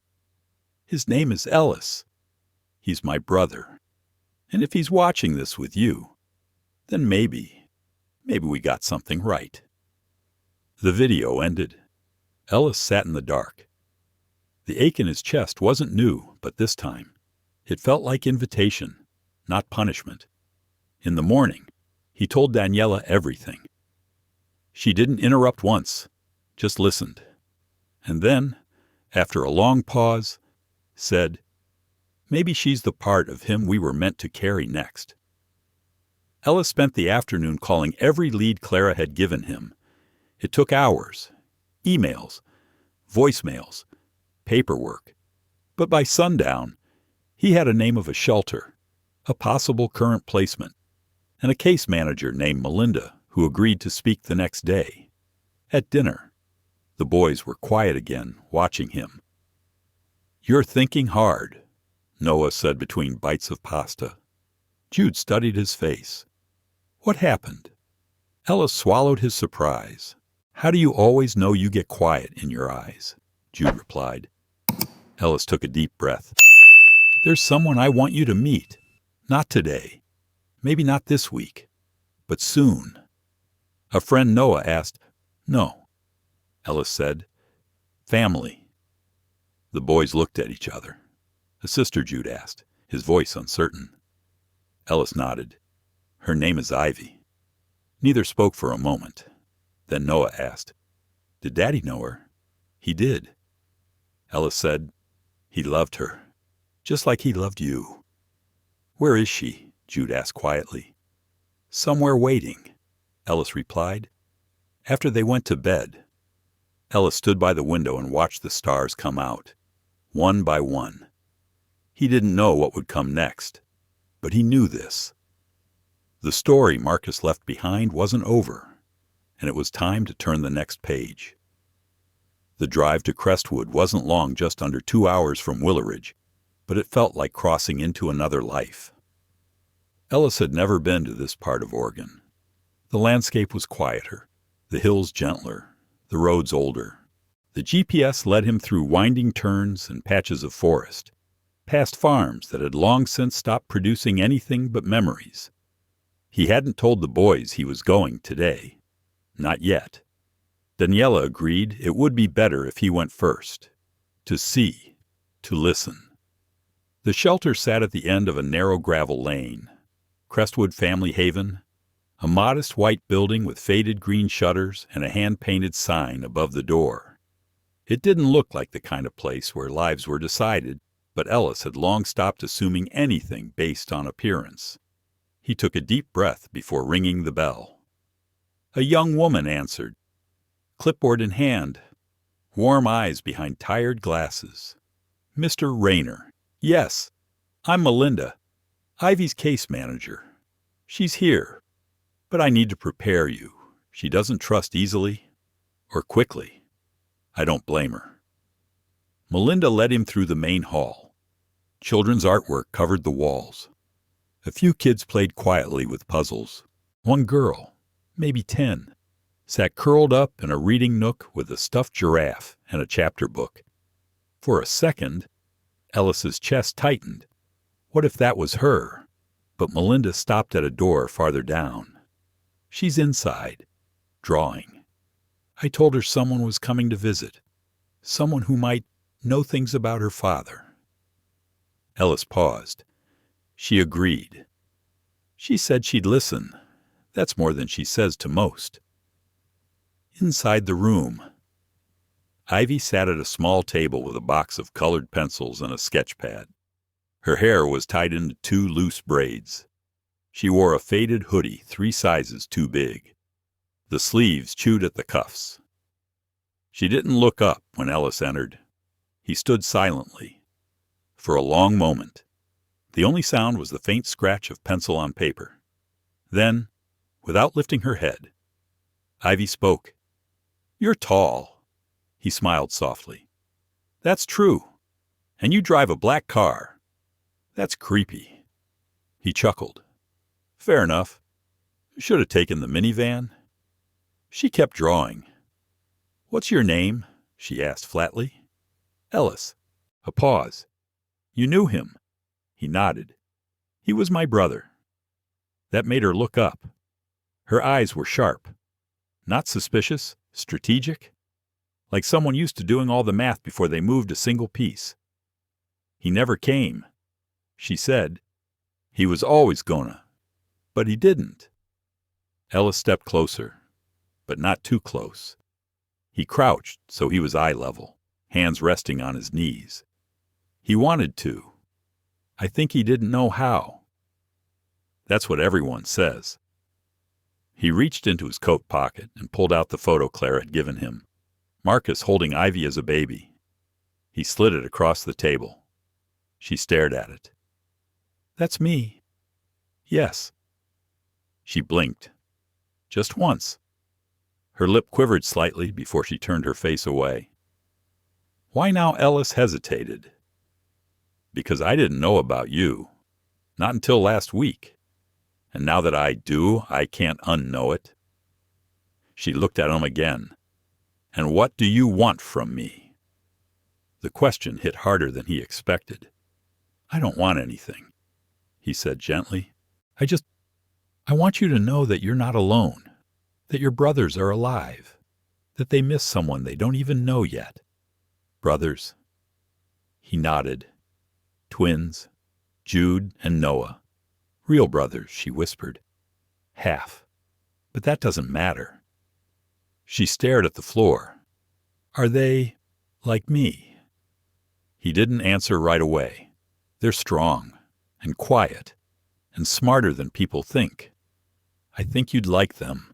"His name is Ellis. He's my brother. And if he's watching this with you, then maybe we got something right." The video ended. Ellis sat in the dark. The ache in his chest wasn't new, but this time, it felt like invitation, not punishment. In the morning, he told Daniela everything. She didn't interrupt once, just listened. And then, after a long pause, said, "Maybe she's the part of him we were meant to carry next." Ellis spent the afternoon calling every lead Clara had given him. It took hours, emails, voicemails, paperwork. But by sundown, he had a name of a shelter, a possible current placement, and a case manager named Melinda who agreed to speak the next day. At dinner, the boys were quiet again, watching him. "You're thinking hard," Noah said between bites of pasta. Jude studied his face. "What happened?" Ellis swallowed his surprise. "How do you always know you get quiet in your eyes?" Jude replied. Ellis took a deep breath. "There's someone I want you to meet. Not today. Maybe not this week. But soon." A friend Noah asked. "No," Ellis said. "Family." The boys looked at each other. "A sister?" Jude asked, his voice uncertain. Ellis nodded. "Her name is Ivy." Neither spoke for a moment. Then Noah asked, "Did Daddy know her?" "He did." Ellis said, "He loved her, just like he loved you." "Where is she?" Jude asked quietly. "Somewhere waiting," Ellis replied. After they went to bed, Ellis stood by the window and watched the stars come out, one by one. He didn't know what would come next, but he knew this. The story Marcus left behind wasn't over, and it was time to turn the next page. The drive to Crestwood wasn't long, just under 2 hours from Willowridge, but it felt like crossing into another life. Ellis had never been to this part of Oregon. The landscape was quieter, the hills gentler, the roads older. The GPS led him through winding turns and patches of forest, past farms that had long since stopped producing anything but memories. He hadn't told the boys he was going today. Not yet. Daniela agreed it would be better if he went first. To see, to listen. The shelter sat at the end of a narrow gravel lane. Crestwood Family Haven, a modest white building with faded green shutters and a hand-painted sign above the door. It didn't look like the kind of place where lives were decided, but Ellis had long stopped assuming anything based on appearance. He took a deep breath before ringing the bell. A young woman answered, clipboard in hand, warm eyes behind tired glasses. "Mr. Raynor." "Yes, I'm Melinda, Ivy's case manager. She's here, but I need to prepare you. She doesn't trust easily or quickly. I don't blame her." Melinda led him through the main hall. Children's artwork covered the walls. A few kids played quietly with puzzles. One girl, maybe 10, sat curled up in a reading nook with a stuffed giraffe and a chapter book. For a second, Ellis's chest tightened. What if that was her? But Melinda stopped at a door farther down. "She's inside, drawing. I told her someone was coming to visit, someone who might know things about her father." Ellis paused. She agreed. "She said she'd listen. That's more than she says to most." Inside the room, Ivy sat at a small table with a box of colored pencils and a sketch pad. Her hair was tied into 2 loose braids. She wore a faded hoodie 3 sizes too big. The sleeves chewed at the cuffs. She didn't look up when Ellis entered. He stood silently. For a long moment, the only sound was the faint scratch of pencil on paper. Then, without lifting her head, Ivy spoke. "You're tall." He smiled softly. "That's true. And you drive a black car. That's creepy." He chuckled. "Fair enough. Should have taken the minivan. She kept drawing. What's your name? She asked flatly. Ellis. A pause. You knew him. He nodded. He was my brother. That made her look up. Her eyes were sharp. Not suspicious, strategic. Like someone used to doing all the math before they moved a single piece. He never came. She said. He was always gonna. But he didn't. Ellis stepped closer, but not too close. He crouched so he was eye level, hands resting on his knees. He wanted to. I think he didn't know how. That's what everyone says. He reached into his coat pocket and pulled out the photo Claire had given him. Marcus holding Ivy as a baby. He slid it across the table. She stared at it. That's me. Yes. She blinked. Just once. Her lip quivered slightly before she turned her face away. Why now? Ellis hesitated. Because I didn't know about you. Not until last week. And now that I do, I can't unknow it. She looked at him again. And what do you want from me? The question hit harder than he expected. I don't want anything, he said gently. I want you to know that you're not alone, that your brothers are alive, that they miss someone they don't even know yet. Brothers. He nodded. Twins, Jude and Noah. Real brothers, she whispered. Half. But that doesn't matter. She stared at the floor. Are they like me? He didn't answer right away. They're strong and quiet and smarter than people think. I think you'd like them.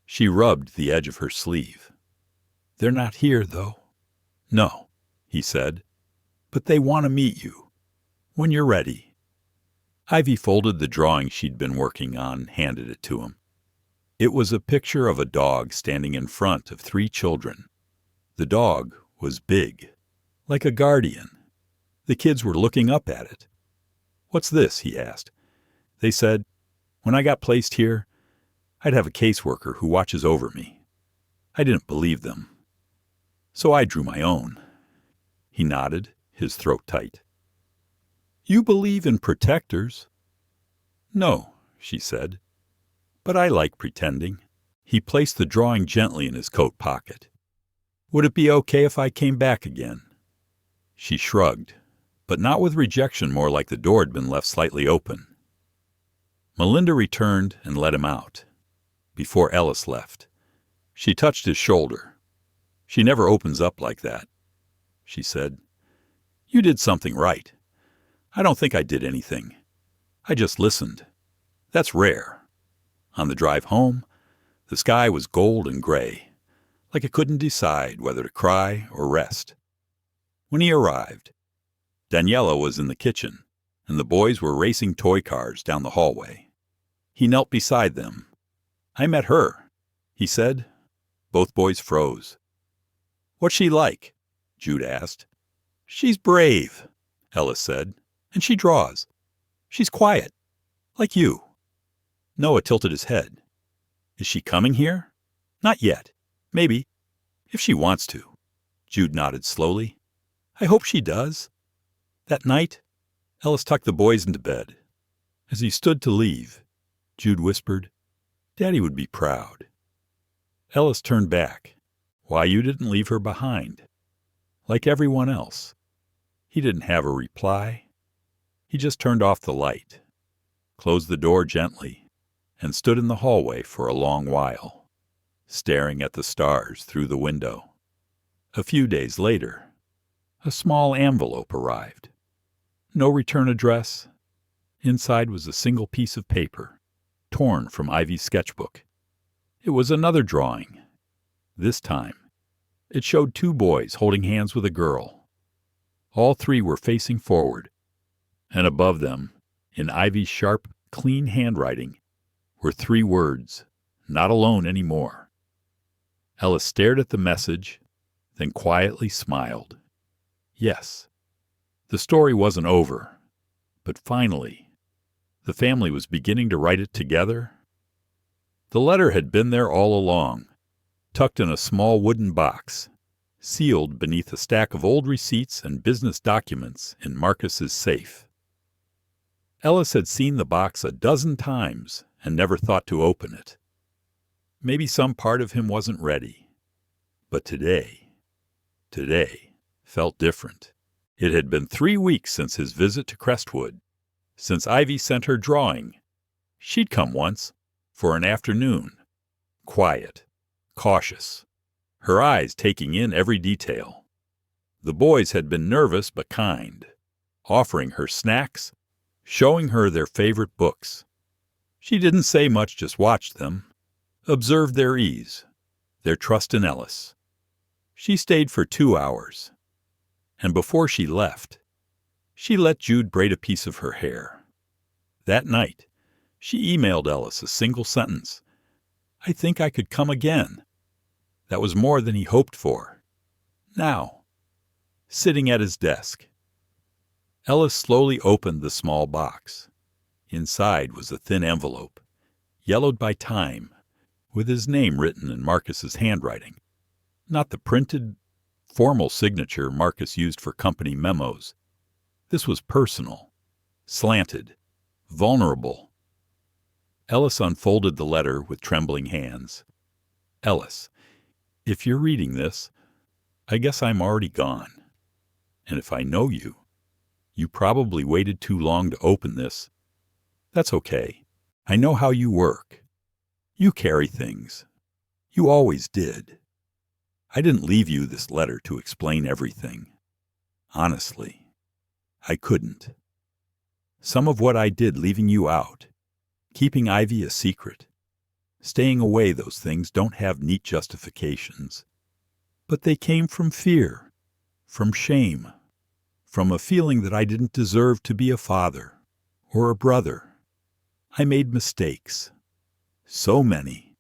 She rubbed the edge of her sleeve. They're not here, though. No, he said. But they want to meet you. When you're ready. Ivy folded the drawing she'd been working on and handed it to him. It was a picture of a dog standing in front of 3 children. The dog was big, like a guardian. The kids were looking up at it. What's this? He asked. They said, when I got placed here, I'd have a caseworker who watches over me. I didn't believe them. So I drew my own. He nodded, his throat tight. You believe in protectors? No, she said. But I like pretending. He placed the drawing gently in his coat pocket. Would it be okay if I came back again? She shrugged, but not with rejection, more like the door had been left slightly open. Melinda returned and let him out. Before Ellis left, she touched his shoulder. She never opens up like that, she said. You did something right. I don't think I did anything. I just listened. That's rare. On the drive home, the sky was gold and gray, like it couldn't decide whether to cry or rest. When he arrived, Daniela was in the kitchen, and the boys were racing toy cars down the hallway. He knelt beside them. I met her, he said. Both boys froze. What's she like? Jude asked. She's brave, Ellis said, and she draws. She's quiet, like you. Noah tilted his head. Is she coming here? Not yet. Maybe, if she wants to. Jude nodded slowly. I hope she does. That night, Ellis tucked the boys into bed. As he stood to leave, Jude whispered, Daddy would be proud. Ellis turned back. Why you didn't leave her behind? Like everyone else. He didn't have a reply. He just turned off the light, closed the door gently, and stood in the hallway for a long while, staring at the stars through the window. A few days later, a small envelope arrived. No return address. Inside was a single piece of paper, torn from Ivy's sketchbook. It was another drawing. This time, it showed 2 boys holding hands with a girl. All 3 were facing forward, and above them, in Ivy's sharp, clean handwriting, were 3 words, not alone anymore. Ellis stared at the message, then quietly smiled. Yes, the story wasn't over, but finally, the family was beginning to write it together The letter had been there all along, tucked in a small wooden box, sealed beneath a stack of old receipts and business documents in Marcus's safe. Ellis had seen the box a dozen times and never thought to open it. Maybe some part of him wasn't ready. But today felt different. It had been 3 weeks since his visit to Crestwood, since Ivy sent her drawing. She'd come once, for an afternoon, quiet, cautious, her eyes taking in every detail. The boys had been nervous but kind, offering her snacks, showing her their favorite books. She didn't say much, just watched them, observed their ease, their trust in Ellis. She stayed for 2 hours, and before she left, she let Jude braid a piece of her hair. That night, she emailed Ellis a single sentence. "I think I could come again." That was more than he hoped for. Now, sitting at his desk, Ellis slowly opened the small box. Inside was a thin envelope, yellowed by time, with his name written in Marcus's handwriting. Not the printed, formal signature Marcus used for company memos. This was personal, slanted, vulnerable. Ellis unfolded the letter with trembling hands. "Ellis, if you're reading this, I guess I'm already gone. And if I know you, you probably waited too long to open this. That's okay. I know how you work. You carry things. You always did. I didn't leave you this letter to explain everything. Honestly, I couldn't. Some of what I did leaving you out, keeping Ivy a secret, staying away, those things don't have neat justifications. But they came from fear, from shame, from a feeling that I didn't deserve to be a father or a brother. I made mistakes. So many.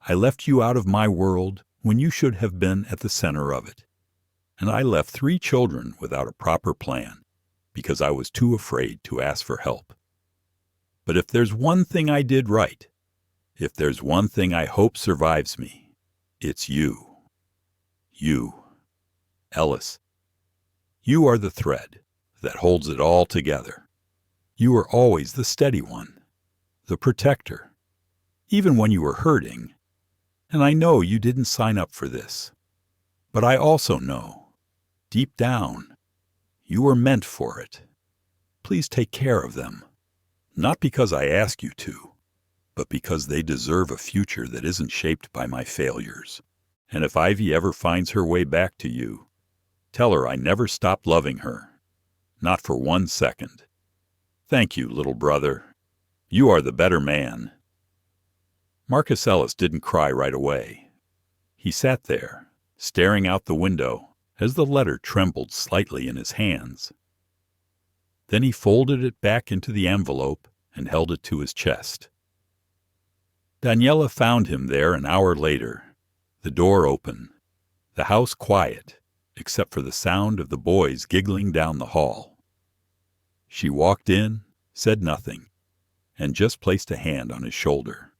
I left you out of my world when you should have been at the center of it. And I left 3 children without a proper plan because I was too afraid to ask for help. But if there's one thing I did right, if there's one thing I hope survives me, it's you. You, Ellis. You are the thread that holds it all together. You were always the steady one, the protector, even when you were hurting. And I know you didn't sign up for this. But I also know, deep down, you were meant for it. Please take care of them. Not because I ask you to, but because they deserve a future that isn't shaped by my failures. And if Ivy ever finds her way back to you, tell her I never stopped loving her. Not for 1 second. Thank you, little brother. You are the better man." Marcus Ellis didn't cry right away. He sat there, staring out the window as the letter trembled slightly in his hands. Then he folded it back into the envelope and held it to his chest. Daniela found him there an hour later, the door open, the house quiet, except for the sound of the boys giggling down the hall. She walked in, said nothing, and just placed a hand on his shoulder.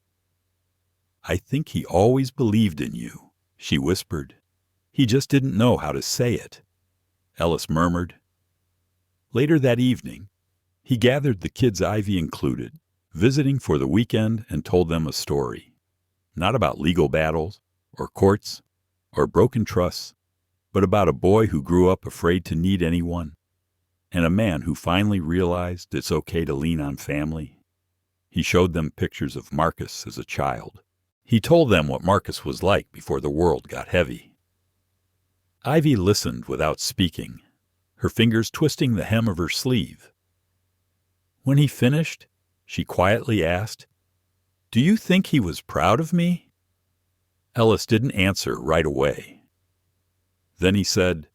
"I think he always believed in you," she whispered. "He just didn't know how to say it," Ellis murmured. Later that evening, he gathered the kids, Ivy included, visiting for the weekend, and told them a story. Not about legal battles, or courts, or broken trusts, but about a boy who grew up afraid to need anyone, and a man who finally realized it's okay to lean on family. He showed them pictures of Marcus as a child. He told them what Marcus was like before the world got heavy. Ivy listened without speaking, her fingers twisting the hem of her sleeve. When he finished, she quietly asked, "Do you think he was proud of me?" Ellis didn't answer right away. Then he said,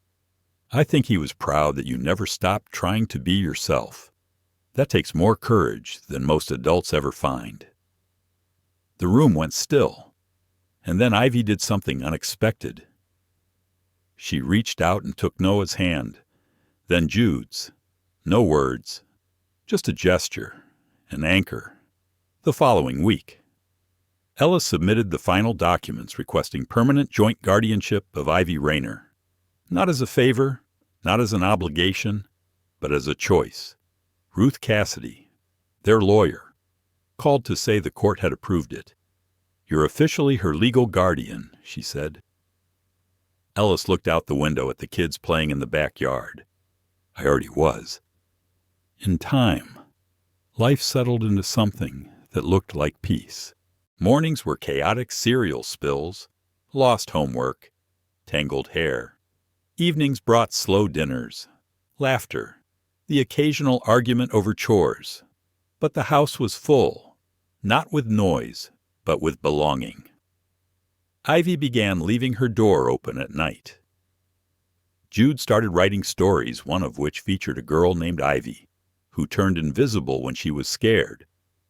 "I think he was proud that you never stopped trying to be yourself. That takes more courage than most adults ever find." The room went still, and then Ivy did something unexpected. She reached out and took Noah's hand, then Jude's. No words, just a gesture, an anchor. The following week. Ellis submitted the final documents requesting permanent joint guardianship of Ivy Raynor, not as a favor, not as an obligation, but as a choice. Ruth Cassidy, their lawyer, called to say the court had approved it. "You're officially her legal guardian," she said. Ellis looked out the window at the kids playing in the backyard. I already was. In time, life settled into something that looked like peace. Mornings were chaotic cereal spills, lost homework, tangled hair. Evenings brought slow dinners, laughter, the occasional argument over chores. But the house was full, not with noise, but with belonging. Ivy began leaving her door open at night. Jude started writing stories, one of which featured a girl named Ivy, who turned invisible when she was scared,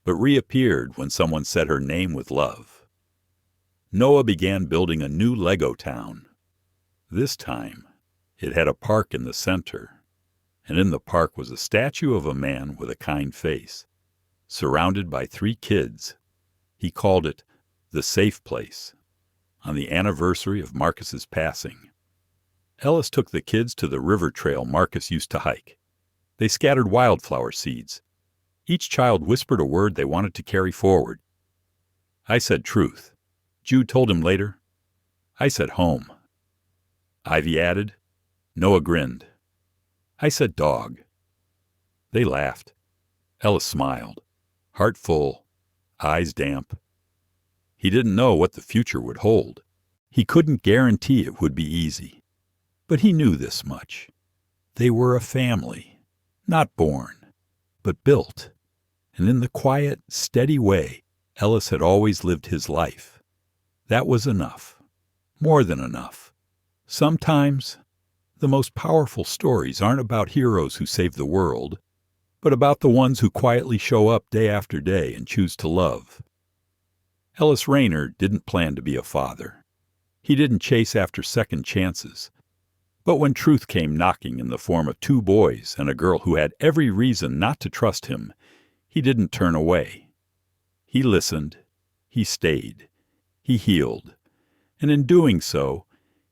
but reappeared when someone said her name with love. Noah began building a new Lego town. This time, it had a park in the center, and in the park was a statue of a man with a kind face, surrounded by 3 kids. He called it the safe place, on the anniversary of Marcus's passing. Ellis took the kids to the river trail Marcus used to hike. They scattered wildflower seeds. Each child whispered a word they wanted to carry forward. I said truth. Jude told him later. I said home. Ivy added. Noah grinned. I said dog. They laughed. Ellis smiled, heart full, eyes damp. He didn't know what the future would hold. He couldn't guarantee it would be easy. But he knew this much. They were a family, not born, but built. And in the quiet, steady way Ellis had always lived his life. That was enough. More than enough. Sometimes, the most powerful stories aren't about heroes who save the world, but about the ones who quietly show up day after day and choose to love. Ellis Raynor didn't plan to be a father. He didn't chase after second chances. But when truth came knocking in the form of 2 boys and a girl who had every reason not to trust him, he didn't turn away. He listened, he stayed, he healed, and in doing so,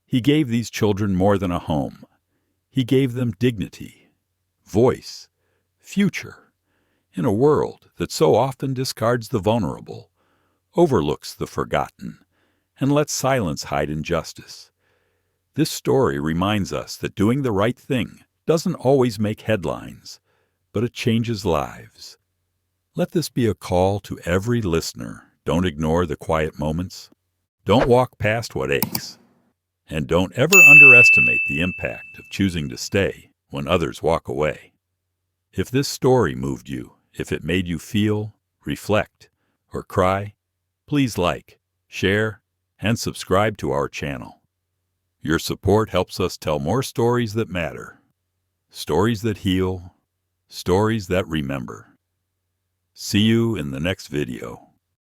he gave these children more than a home. He gave them dignity, voice, future, in a world that so often discards the vulnerable, overlooks the forgotten, and lets silence hide injustice. This story reminds us that doing the right thing doesn't always make headlines, but it changes lives. Let this be a call to every listener. Don't ignore the quiet moments. Don't walk past what aches. And don't ever underestimate the impact of choosing to stay when others walk away. If this story moved you, if it made you feel, reflect, or cry, please like, share, and subscribe to our channel. Your support helps us tell more stories that matter, stories that heal, stories that remember. See you in the next video.